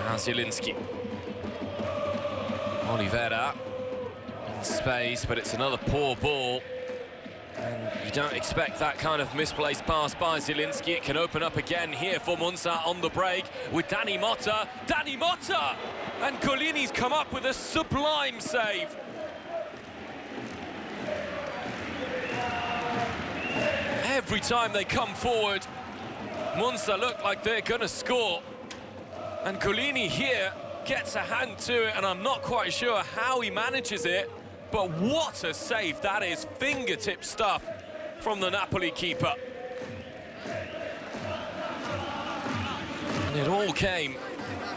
Speaker 1: Now Zielinski. Oliveira in space, but it's another poor ball. And you don't expect that kind of misplaced pass by Zielinski. It can open up again here for Monza on the break with Dani Motta. Dani Motta! And Golini's come up with a sublime save. Every time they come forward, Monza look like they're going to score. And Golini here gets a hand to it, and I'm not quite sure how he manages it, but what a save that is. Fingertip stuff from the Napoli keeper. And it all came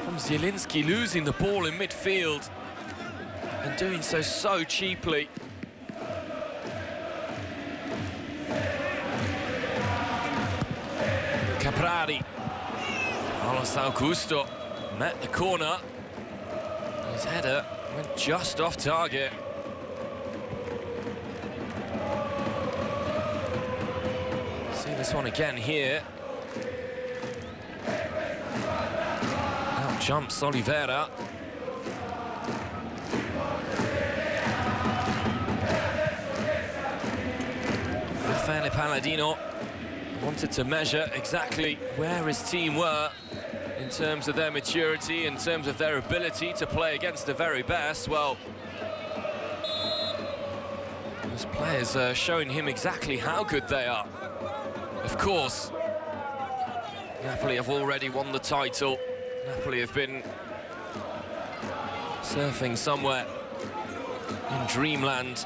Speaker 1: from Zielinski losing the ball in midfield and doing so cheaply. Caprari. Carlos Augusto met the corner. His header went just off target. See this one again here. Out jumps Oliveira. Raffaele Palladino wanted to measure exactly where his team were in terms of their maturity, in terms of their ability to play against the very best. Well, those players are showing him exactly how good they are. Of course, Napoli have already won the title. Napoli have been surfing somewhere in dreamland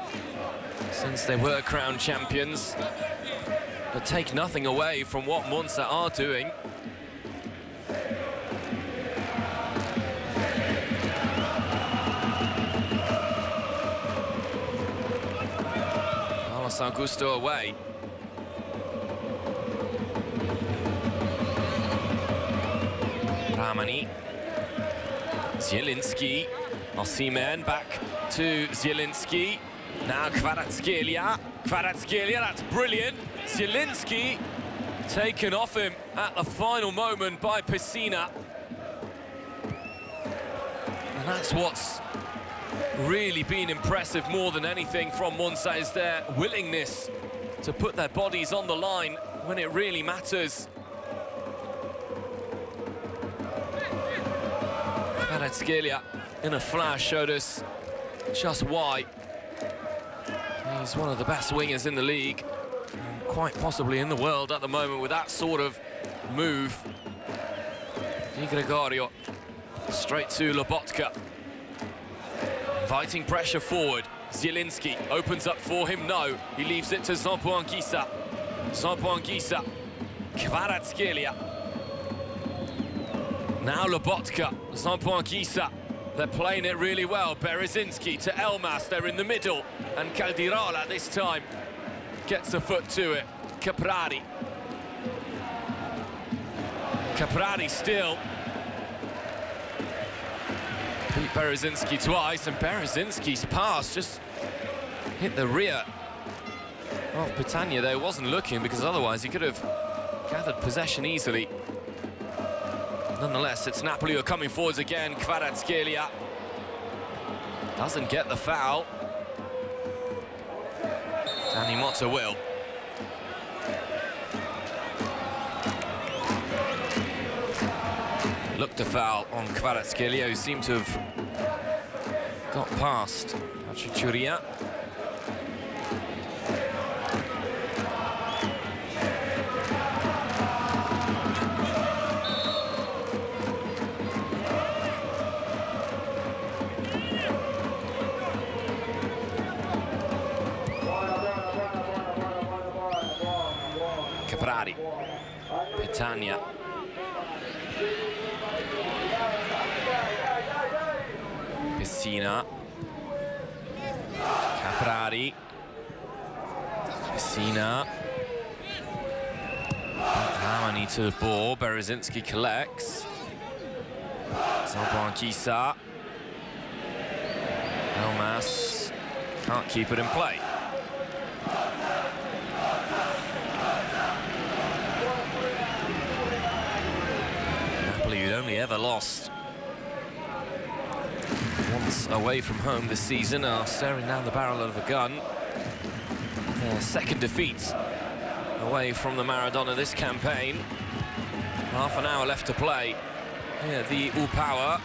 Speaker 1: since they were crowned champions. But take nothing away from what Monza are doing. Carlos Augusto away. Ramani. Zielinski. Osimhen back to Zielinski. Now Kvaratskhelia. Kvaratskhelia, that's brilliant. Zielinski taken off him at the final moment by Pessina. And that's what's really been impressive more than anything from Monza, is their willingness to put their bodies on the line when it really matters. Kvaratskhelia in a flash showed us just why he's one of the best wingers in the league, and quite possibly in the world at the moment, with that sort of move. Di Gregorio straight to Lobotka. Inviting pressure forward. Zielinski opens up for him. No, he leaves it to Zampanguisa. Zampanguisa. Kvaratskhelia. Now Lobotka. Zampanguisa. They're playing it really well. Berezinski to Elmas. They're in the middle. And Caldirola this time gets a foot to it. Caprari. Caprari still Beat Berezinski twice, and Berezinski's pass just hit the rear of Petagna there. Wasn't looking, because otherwise he could have gathered possession easily. Nonetheless, it's Napoli who are coming forwards again. Kvaratskhelia doesn't get the foul. Dani Motta will. Looked a foul on Kvaratskhelia, who seemed to have got past Patrick. Caprari, Petagna. Pessina. Caprari. Pessina. Ramani to the ball. Berezinski collects. Zamboanquissa. Elmas can't keep it in play. Napoli, who'd only ever lost once away from home this season, are staring down the barrel of a gun. Their second defeat away from the Maradona this campaign. Half an hour left to play here at the Upawa.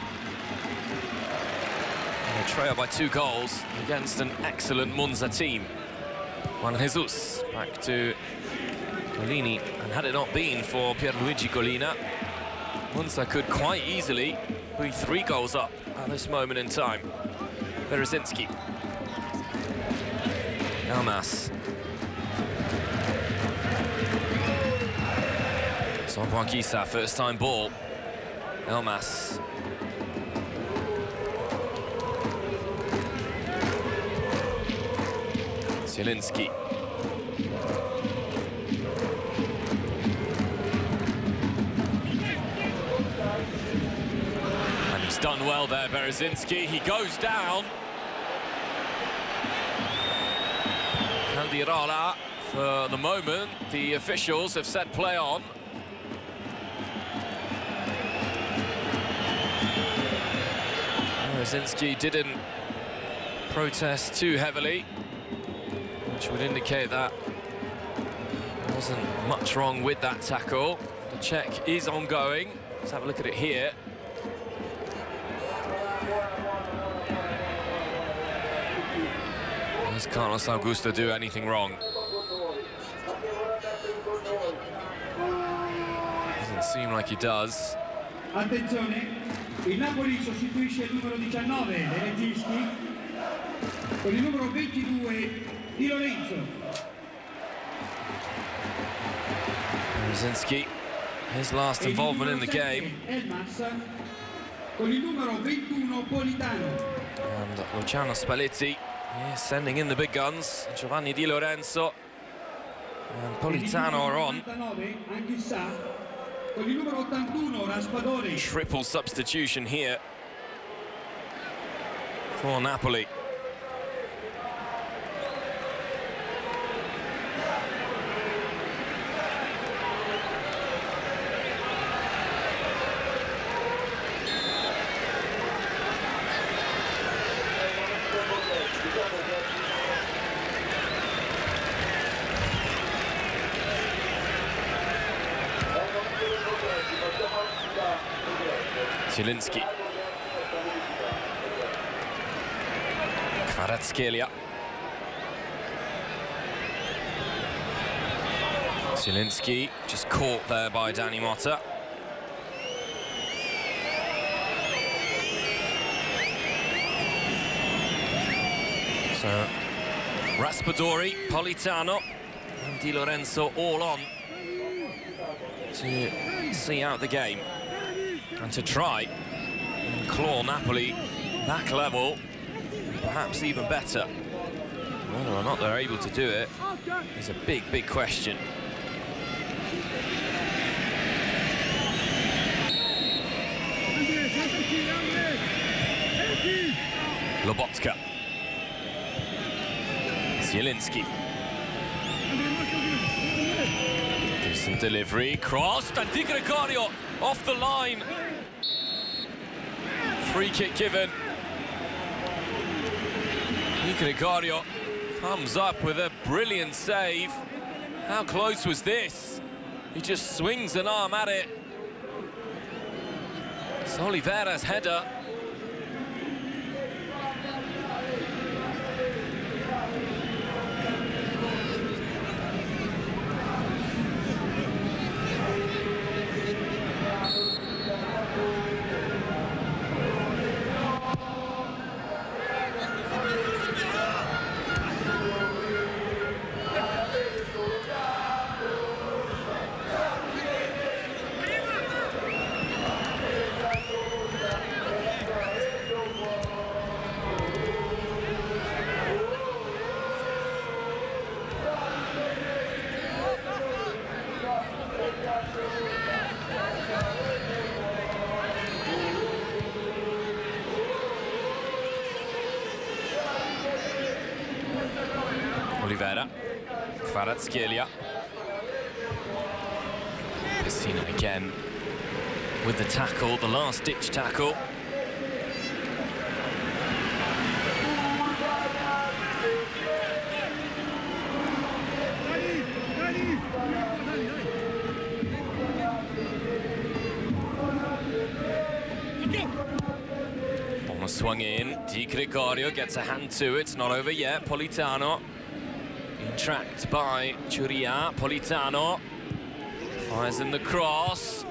Speaker 1: And they trail by 2 goals against an excellent Monza team. Juan Jesus back to Collini, and had it not been for Pierluigi Collina, Monza could quite easily be 3 goals up at this moment in time. Berezinski. Elmas. Zamboanquissa, first time ball. Elmas. Zielinski. And he's done well there, Berezinski. He goes down. Caldirola, for the moment, the officials have said play on. Berezinski didn't protest too heavily, which would indicate that there wasn't much wrong with that tackle. The check is ongoing. Let's have a look at it here. Does Carlos Augusto do anything wrong? Doesn't seem like he does.
Speaker 3: Attenzione, il Napoli sostituisce il numero 19 Berezinski con il numero 22 Di Lorenzo.
Speaker 1: Berezinski, his last involvement in the game.
Speaker 3: Elmas con il numero 21 Politano.
Speaker 1: And Luciano Spalletti is sending in the big guns. Giovanni Di Lorenzo and Politano are on.
Speaker 3: Con il numero 81 Raspadori.
Speaker 1: Triple substitution here for Napoli. Zielinski. Kvaratskhelia. Zielinski just caught there by Dani Motta. So Raspadori, Politano and Di Lorenzo all on to see out the game and to try and claw Napoli back level, perhaps even better. Whether or not they're able to do it is a big, big question. Lobotka. Zielinski. Decent delivery, crossed, and Di Gregorio off the line. Free kick given. Di Gregorio comes up with a brilliant save. How close was this? He just swings an arm at it. It's Oliveira's header. Oliveira, Kvaratskhelia. Pessina again with the tackle, the last-ditch tackle. Almost swung in. Di Gregorio gets a hand to it. Not over yet. Politano being tracked by Churia. Politano fires in the cross.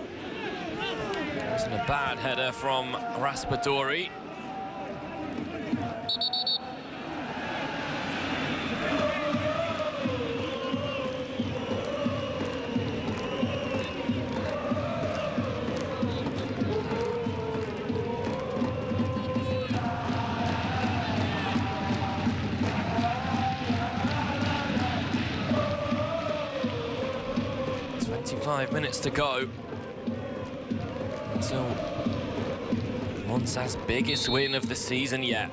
Speaker 1: Wasn't a bad header from Raspadori. Minutes to go until Monza's biggest win of the season yet.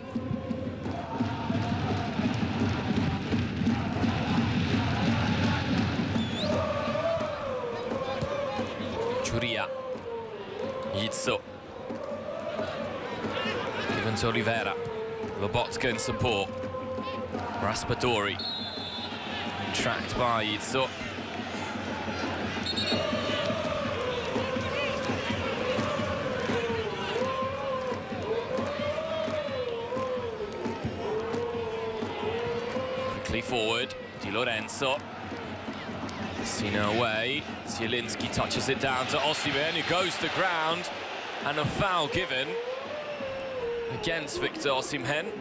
Speaker 1: Churia, Izzo, given to Oliveira. Lobotka in support. Raspadori, tracked by Izzo. Forward, Di Lorenzo. Pessina away. Zielinski touches it down to Osimhen, who goes to ground, and a foul given against Victor Osimhen.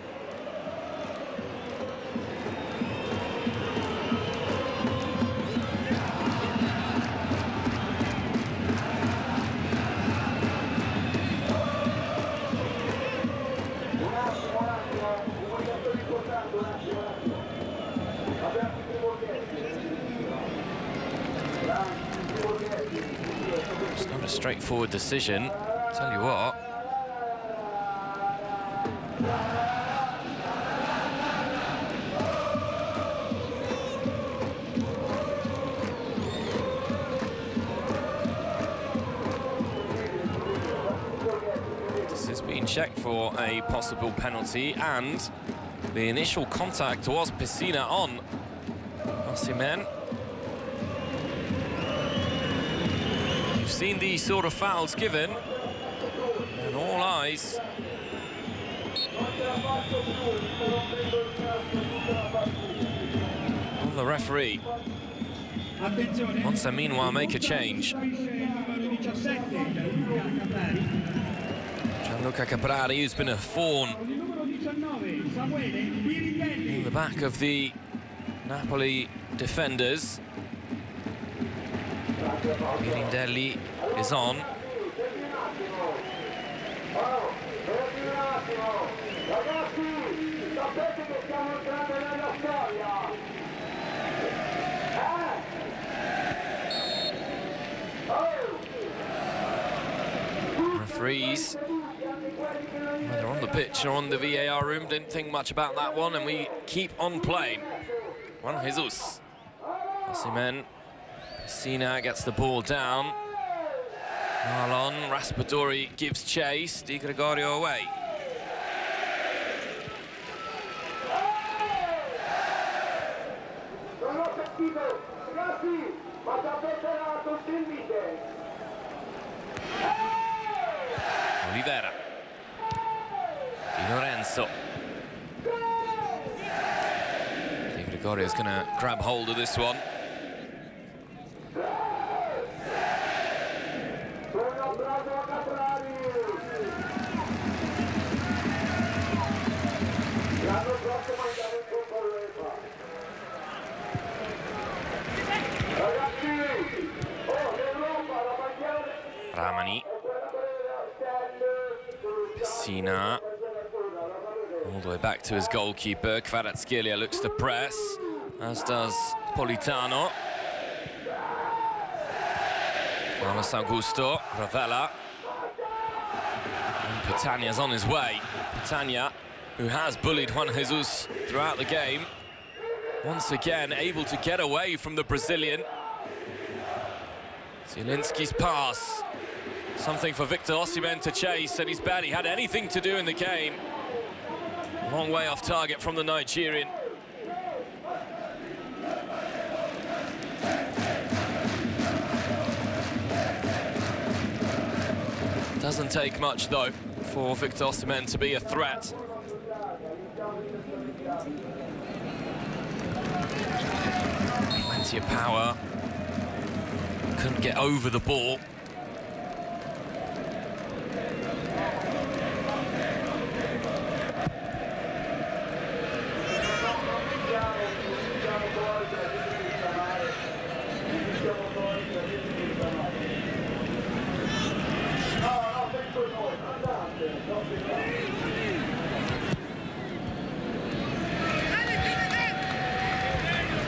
Speaker 1: It's not a straightforward decision, tell you what. This is being checked for a possible penalty, and the initial contact was Pessina on Osimhen. Seen these sort of fouls given, and all eyes on the referee. Monza meanwhile make a change. Gianluca Caprari, who's been a thorn in the back of the Napoli defenders. Pirandelli is on. Referees Either on the pitch or on the VAR room, didn't think much about that one, and we keep on playing. Juan Jesus. Osimhen. Pessina gets the ball down. Marlon, Raspadori gives chase. Di Gregorio away. Olivera. Di Lorenzo. Di Gregorio's going to grab hold of this one. Ramani. Pessina. All the way back to his goalkeeper. Kvaratskhelia looks to press, as does Politano. Carlos Augusto. Ravella. And Petagna's on his way. Petagna, who has bullied Juan Jesus throughout the game, once again able to get away from the Brazilian. Zielinski's pass. Something for Victor Osimhen to chase, and he's barely had anything to do in the game. A long way off target from the Nigerian. Doesn't take much, though, for Victor Osimhen to be a threat. Plenty of power. Couldn't get over the ball.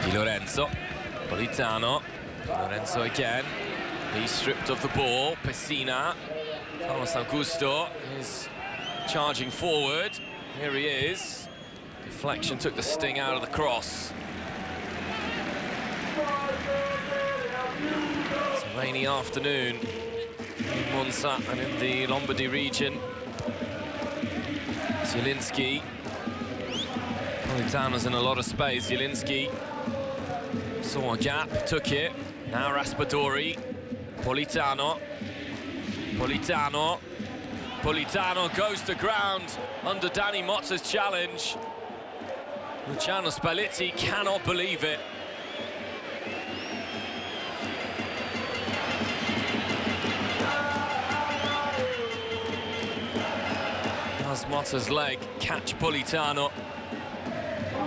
Speaker 1: Di Lorenzo, Politano, Di Lorenzo again. He's stripped of the ball. Pessina, Carlos Augusto is charging forward. Here he is. Deflection took the sting out of the cross. It's a rainy afternoon in Monza and in the Lombardy region. Zielinski. Politano's in a lot of space. Zielinski saw a gap, took it. Now Raspadori. Politano. Politano goes to ground under Danny Motta's challenge. Luciano Spalletti cannot believe it. Does Motta's leg catch Politano?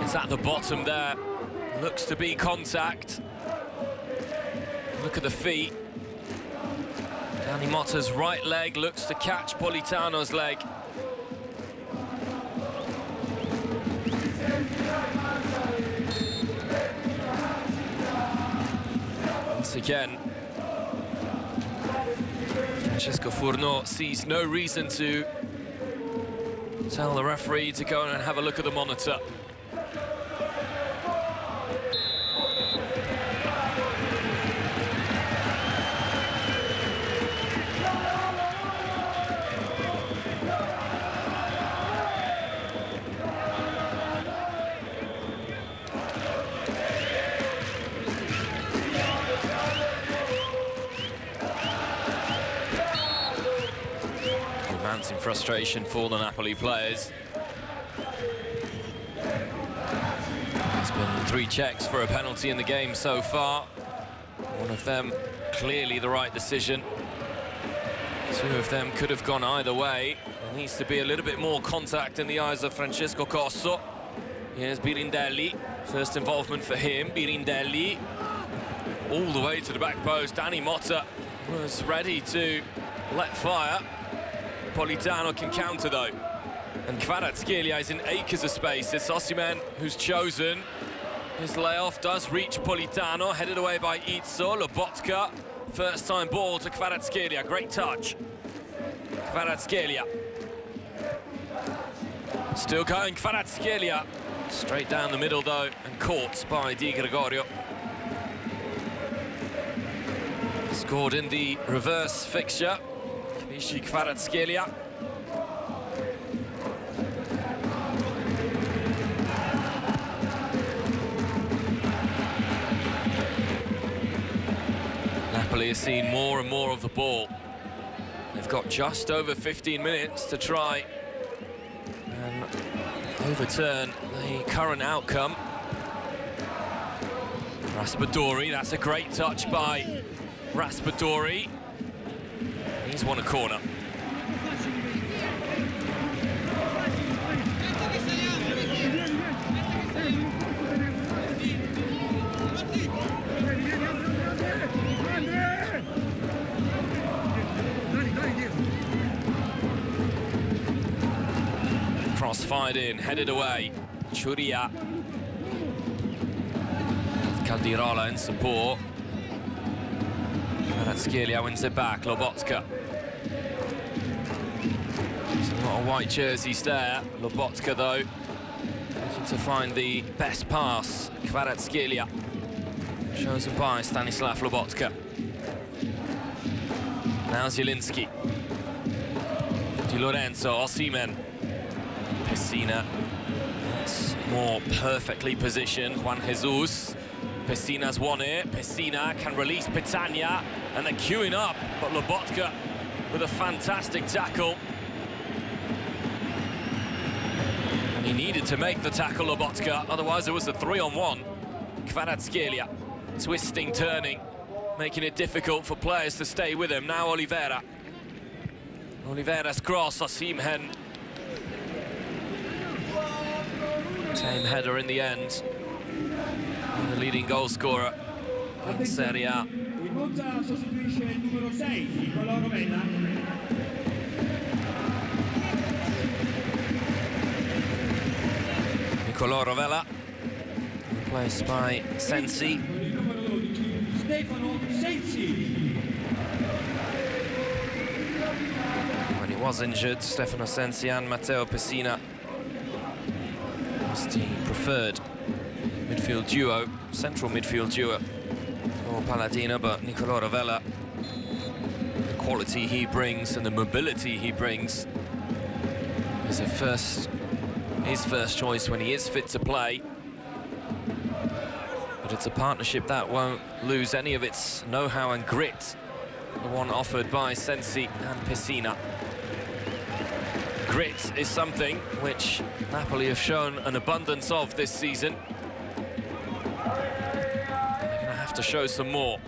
Speaker 1: It's at the bottom there. Looks to be contact. Look at the feet. Danny Motta's right leg looks to catch Politano's leg. Once again, Francesco Furno sees no reason to tell the referee to go and have a look at the monitor. Mounting frustration for the Napoli players. There's been 3 checks for a penalty in the game so far. One of them clearly the right decision. 2 of them could have gone either way. There needs to be a little bit more contact in the eyes of Francesco Cosso. Here's Birindelli. First involvement for him. Birindelli all the way to the back post. Danny Motta was ready to let fire. Politano can counter, though. And Kvaratskhelia is in acres of space. It's Osimhen who's chosen. His layoff does reach Politano, headed away by Izzo. Lobotka, first time ball to Kvaratskhelia. Great touch. Kvaratskhelia. Still going, Kvaratskhelia. Straight down the middle, though, and caught by Di Gregorio. Scored in the reverse fixture. Vichy Kvaratskhelia. Napoli has seen more and more of the ball. They've got just over 15 minutes to try and overturn the current outcome. Raspadori, that's a great touch by Raspadori. He's won a corner. Cross-fired in, headed away. Churia. Caldirola in support. Kvaratskhelia wins it back, Lobotka. There's a lot of white jerseys there. Lobotka, though, looking to find the best pass. Kvaratskhelia, chosen by Stanislav Lobotka. Now Zielinski. Di Lorenzo, Osimhen. Pessina, once more perfectly positioned. Juan Jesus. Pessina's won it. Pessina can release Petagna, and they're queuing up, but Lobotka with a fantastic tackle. And he needed to make the tackle, Lobotka, otherwise it was a 3-on-1. Kvaratskhelia, twisting, turning, making it difficult for players to stay with him. Now Oliveira. Oliveira's cross, Osimhen. Same header in the end. And the leading goal scorer in Serie A.
Speaker 3: Il Monza sostituisce il numero 6, Nicolò Rovella.
Speaker 1: Nicolò Rovella, replaced by Sensi.
Speaker 3: Con il numero 12, Stefano Sensi.
Speaker 1: When he was injured, Stefano Sensi and Matteo Pessina was the preferred midfield duo, central midfield duo for Palladino, but Nicolò Rovella, the quality he brings and the mobility he brings, is his first choice when he is fit to play. But it's a partnership that won't lose any of its know-how and grit, the one offered by Sensi and Pessina. Grit is something which Napoli have shown an abundance of this season. They're going to have to show some more.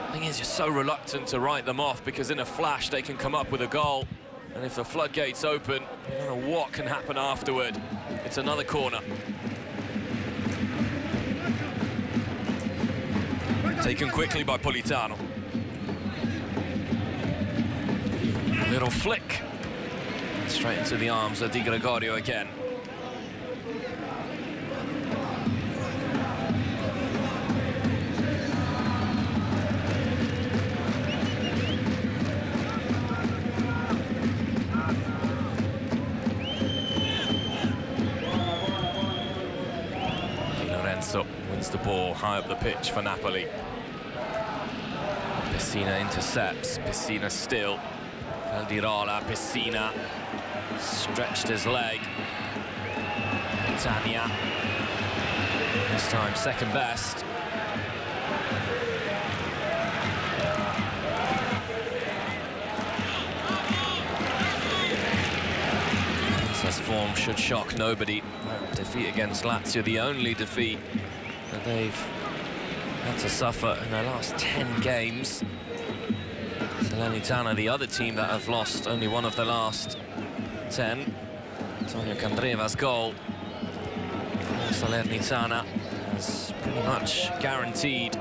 Speaker 1: The thing is, you're so reluctant to write them off because in a flash they can come up with a goal, and if the floodgates open, you don't know what can happen afterward. It's another corner. Taken quickly by Politano. Little flick. Straight into the arms of Di Gregorio again. Di Lorenzo wins the ball high up the pitch for Napoli. Pessina intercepts. Pessina still. Caldirola, Pessina stretched his leg. Petagna, this time second best. This form should shock nobody. Defeat against Lazio, the only defeat that they've had to suffer in their last 10 games. Salernitana, the other team that have lost only one of the last 10. Antonio Candreva's goal for Salernitana has pretty much guaranteed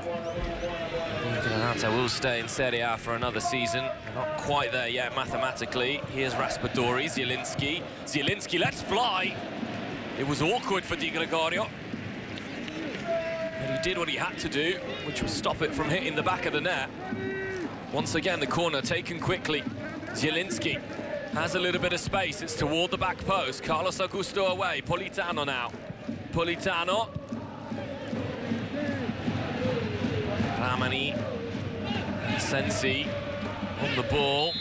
Speaker 1: Granata will stay in Serie A for another season. They're not quite there yet mathematically. Here's Raspadori, Zielinski. Zielinski, let's fly! It was awkward for Di Gregorio. But he did what he had to do, which was stop it from hitting the back of the net. Once again, the corner taken quickly. Zielinski. has a little bit of space. It's toward the back post. Carlos Augusto away. Politano now. Politano. Ramani. Sensi on the ball.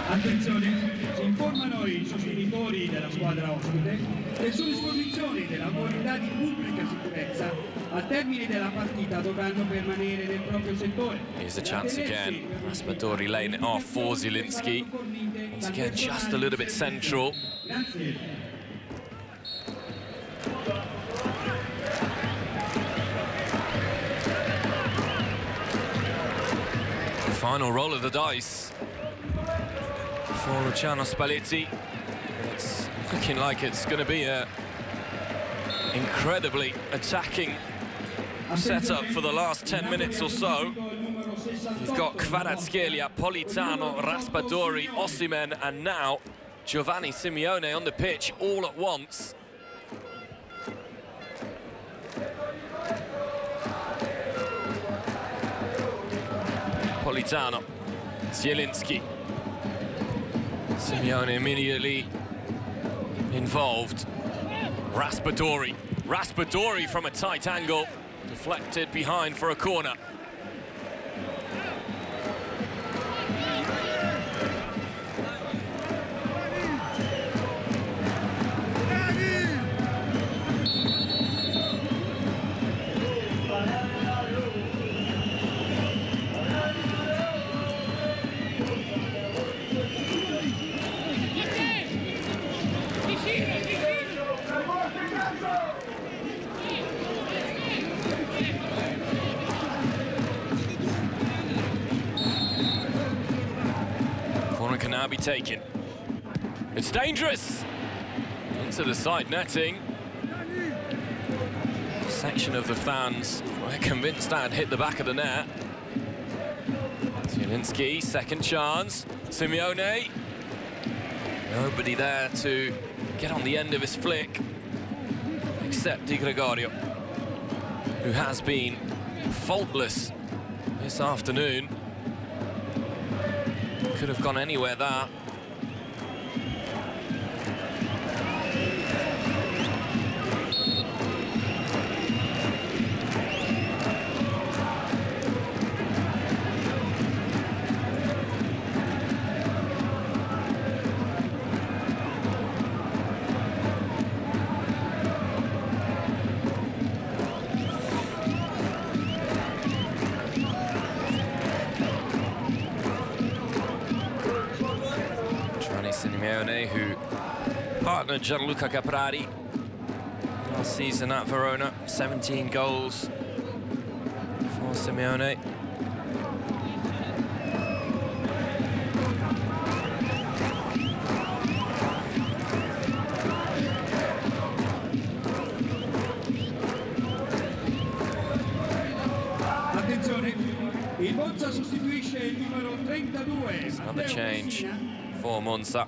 Speaker 3: Attenzione, si informano i sostenitori della squadra ospite che su disposizione dell'autorità di pubblica sicurezza al termine della partita dovranno permanere nel proprio settore.
Speaker 1: Here's a chance again. Raspadori laying it off for Zielinski. Once again, just a little bit central.
Speaker 3: Grazie.
Speaker 1: Final roll of the dice for Luciano Spalletti. It's looking like it's going to be a incredibly attacking setup for the last 10 minutes or so. You've got Kvaratskhelia, Politano, Raspadori, Osimhen, and now Giovanni Simeone on the pitch all at once. Politano, Zielinski. Simeone immediately involved. Raspadori from a tight angle, deflected behind for a corner. Corner can now be taken. It's dangerous! Into the side netting. Section of the fans were convinced that hit the back of the net. Zielinski, second chance. Simeone. Nobody there to get on the end of his flick, except Di Gregorio, who has been faultless this afternoon. Could have gone anywhere there. Simeone, who partnered Gianluca Caprari last season at Verona. 17 goals for Simeone.
Speaker 3: Attenzione, il Monza sostituisce il numero 32.
Speaker 1: Another change for Monza,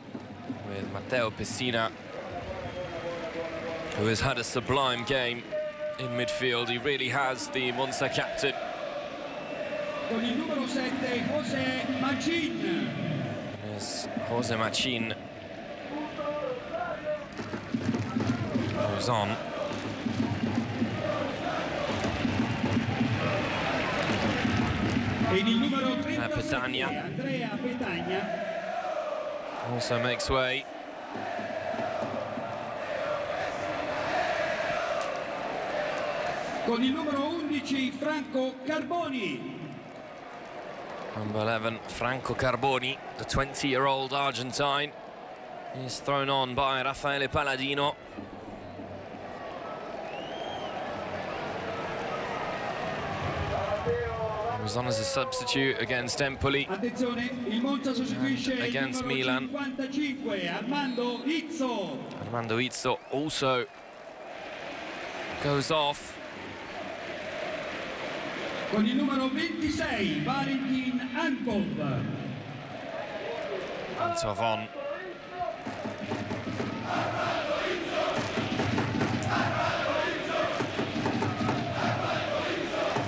Speaker 1: with Matteo Pessina, who has had a sublime game in midfield. He really has, the Monza captain.
Speaker 3: Con il numero 7, José Machin.
Speaker 1: There's Jose Machin, who's on.
Speaker 3: E il numero 37,
Speaker 1: Petagna.
Speaker 3: Andrea Petagna.
Speaker 1: Also makes way.
Speaker 3: Con il numero 11, Franco Carboni.
Speaker 1: Number 11, Franco Carboni, the 20-year-old Argentine. He's thrown on by Raffaele Palladino. He was on as a substitute against Empoli.
Speaker 3: Attenzione, il Monza sostituisce il
Speaker 1: Against
Speaker 3: numero
Speaker 1: Milan.
Speaker 3: 55, Armando Izzo.
Speaker 1: Armando Izzo also goes off.
Speaker 3: Con il numero 26, Valentin Ankov.
Speaker 1: Antov on.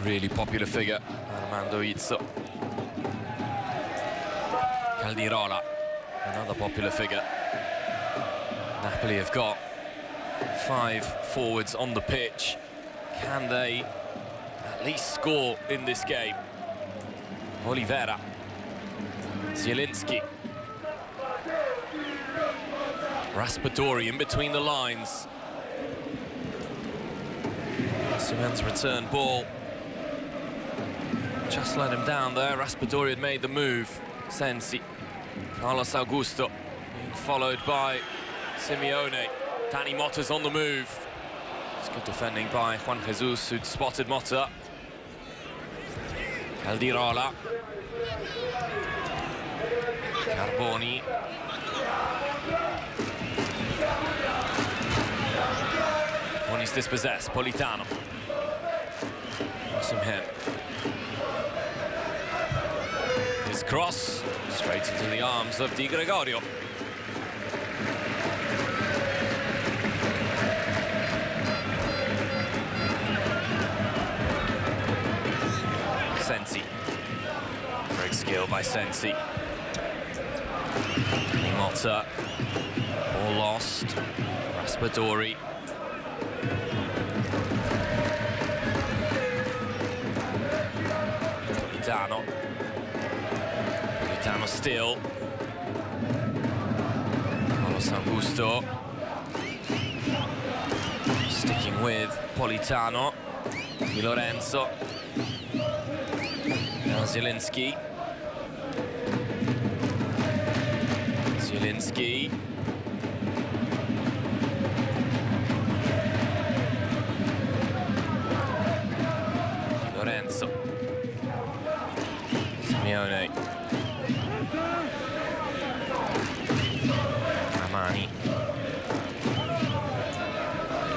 Speaker 1: really popular figure, Armando Izzo. Caldirola, another popular figure. Napoli have got 5 forwards on the pitch. Can they at least score in this game? Oliveira, Zielinski, Raspadori in between the lines. Osimhen's return ball just let him down there. Raspadori had made the move. Sensi, Carlos Augusto being followed by Simeone. Dani Motta's on the move. It's good defending by Juan Jesus, who'd spotted Motta. Caldirola, Carboni, Carboni's dispossessed. Politano, Osimhen. His cross straight into the arms of Di Gregorio. Sensi. Great skill by Sensi. Motta. Ball lost. Raspadori. Politano. Politano still. Carlos Augusto. Sticking with Politano. Di Lorenzo. Now Zielinski. Zielinski. Di Lorenzo. Simeone. Ramani.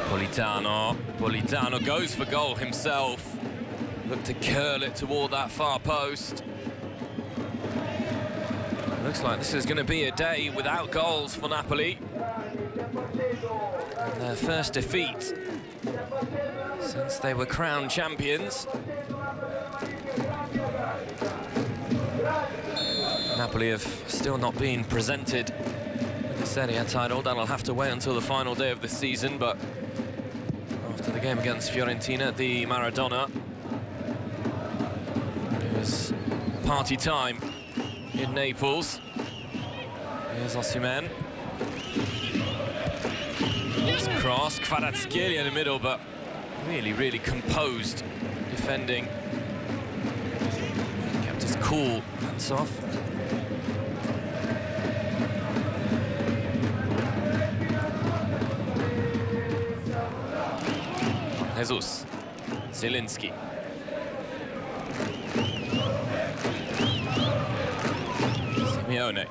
Speaker 1: Politano. Politano goes for goal himself. Look to curl it toward that far post. Looks like this is going to be a day without goals for Napoli. And their first defeat since they were crowned champions. Napoli have still not been presented with the Serie A title. That'll have to wait until the final day of the season, but after the game against Fiorentina at the Maradona, it was party time in Naples. Here's Osimhen. Nice cross, Kvaratskhelia in the middle, but really composed defending. Kept his cool, hands off. Jesus, Zielinski. Simeone.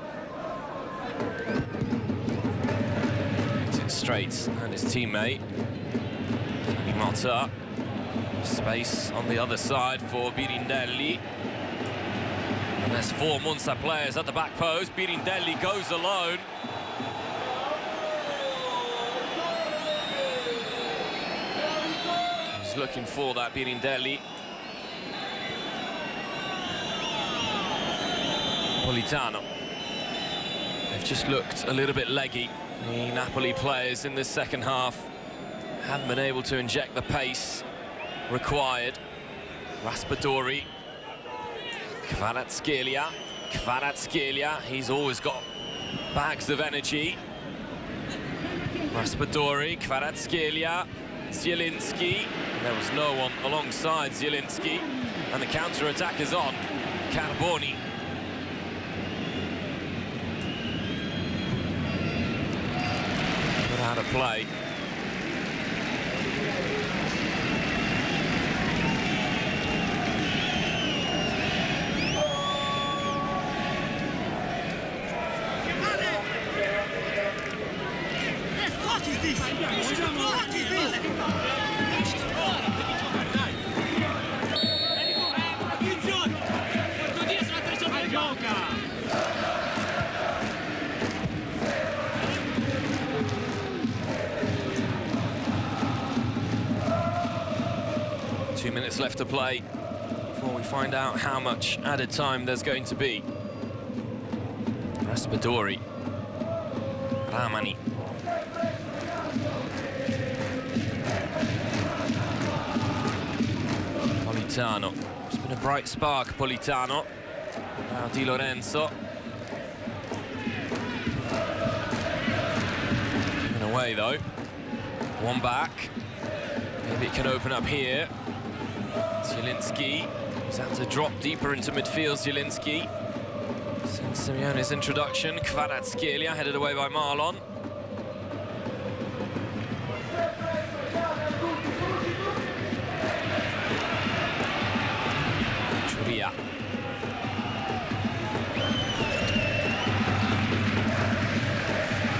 Speaker 1: It's in straight, and his teammate. Dani Motta. Space on the other side for Birindelli. And there's 4 Monza players at the back post. Birindelli goes alone. He's looking for that, Birindelli. Politano. They've just looked a little bit leggy. The Napoli players in this second half haven't been able to inject the pace required. Raspadori. Kvaratskhelia. Kvaratskhelia. He's always got bags of energy. Raspadori. Kvaratskhelia. Zielinski. There was no one alongside Zielinski. And the counter-attack is on. Carboni. Put out of play.
Speaker 2: What is this? What is this?
Speaker 1: 2 minutes left to play before we find out how much added time there's going to be. Raspadori. Ramani. Politano. It's been a bright spark, Politano. Now Di Lorenzo. Given away though. One back. Maybe it can open up here. Zielinski. He's had to drop deeper into midfield, Zielinski. Since Simeone's introduction, Kvaratskhelia headed away by Marlon. Churia.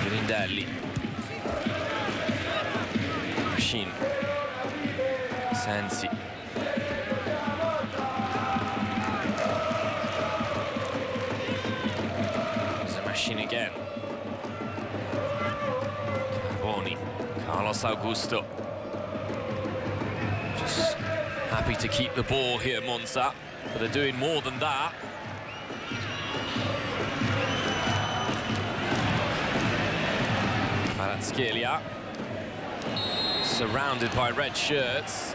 Speaker 1: Grindelli. Machine. Sensi. There's a machine again. Carboni. Carlos Augusto. Just happy to keep the ball here, Monza, but they're doing more than that. Kvaratskhelia. Surrounded by red shirts.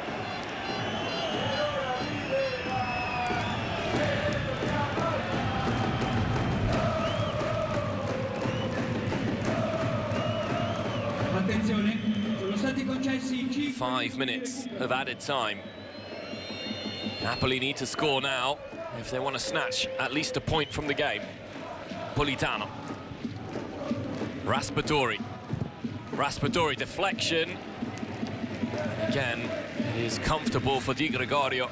Speaker 3: Attenzione, sono stati concessi
Speaker 1: 5 minutes of added time. Napoli need to score now if they want to snatch at least a point from the game. Politano. Raspadori. Raspadori deflection. Again, it is comfortable for Di Gregorio.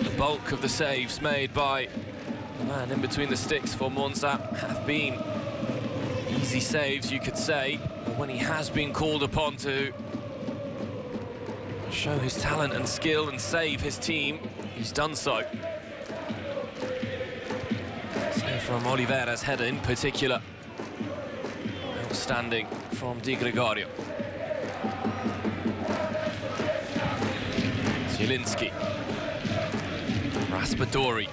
Speaker 1: The bulk of the saves made by the man in between the sticks for Monza have been easy saves, you could say, but when he has been called upon to show his talent and skill and save his team, he's done so. So from Oliveira's header in particular, outstanding from Di Gregorio. Zielinski. Raspadori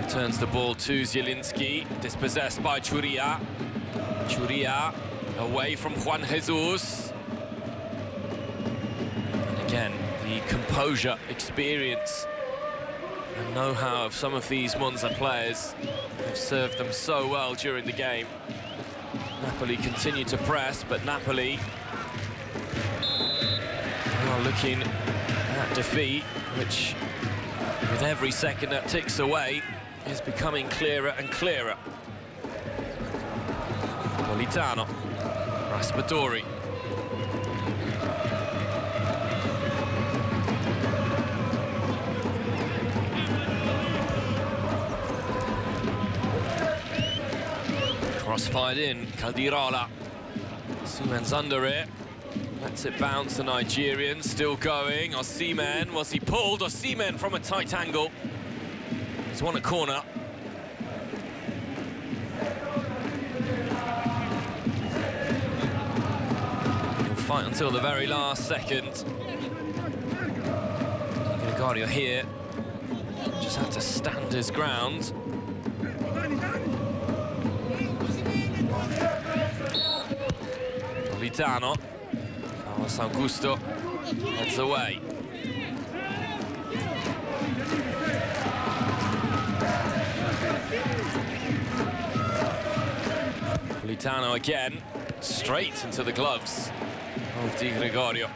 Speaker 1: returns the ball to Zielinski, dispossessed by Churia. Churia away from Juan Jesus. And again, the composure, experience and know-how of some of these Monza players have served them so well during the game. Napoli continue to press, but Napoli are looking at defeat, which with every second that ticks away is becoming clearer and clearer. Politano. Raspadori. Crossfired in, Caldirola. Osimhen's under it. Lets it bounce, the Nigerian still going. Osimhen, was he pulled? Osimhen from a tight angle. He's won a corner. He'll fight until the very last second. Gregorio here just had to stand his ground. Politano. Carlos Augusto heads away. Politano again, straight into the gloves of Di Gregorio.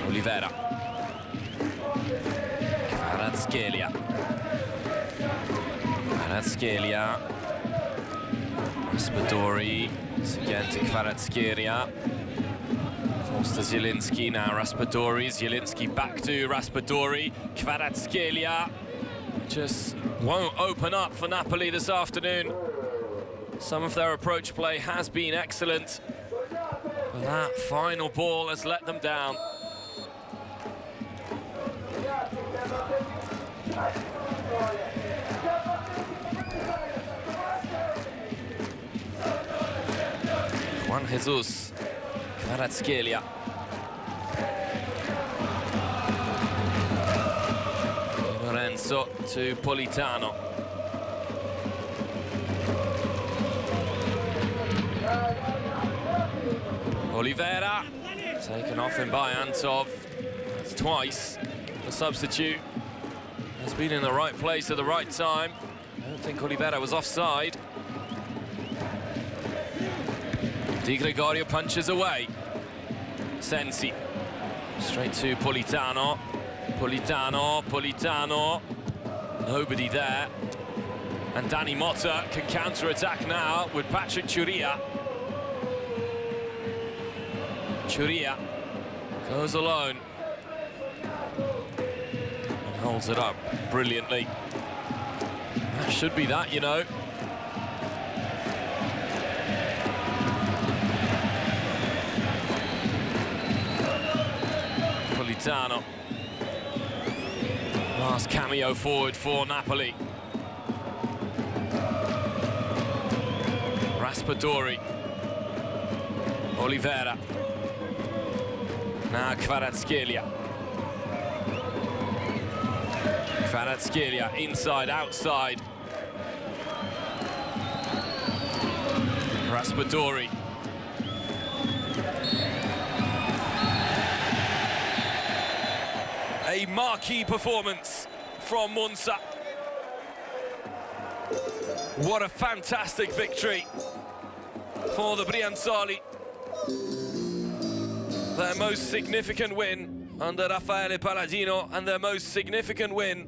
Speaker 1: Oliveira. Kvaratskhelia. Kvaratskhelia. Raspadori. Once again to Kvaratskhelia. Forced to Zielinski now. Raspadori. Zielinski back to Raspadori. Kvaratskhelia just won't open up for Napoli this afternoon. Some of their approach play has been excellent, But that final ball has let them down. Juan Jesus, Kvaratskhelia. Lorenzo to Politano. Oliveira, taken off him by Antov. That's twice. The substitute has been in the right place at the right time. I don't think Oliveira was offside. Di Gregorio punches away. Sensi. Straight to Politano. Politano. Nobody there. And Danny Motta can counter-attack now with Patrick Churia. Churia goes alone and holds it up brilliantly. That should be that, you know. Politano. Last cameo forward for Napoli. Raspadori. Oliveira. Now Kvaratskhelia. Kvaratskhelia, inside, outside. Raspadori. A marquee performance from Monza. What a fantastic victory for the Brianzoli. Their most significant win under Raffaele Palladino and their most significant win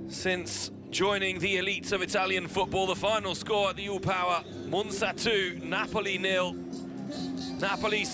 Speaker 1: since joining the elites of Italian football. The final score at the U-Power, Monza 2, Napoli 0. Napoli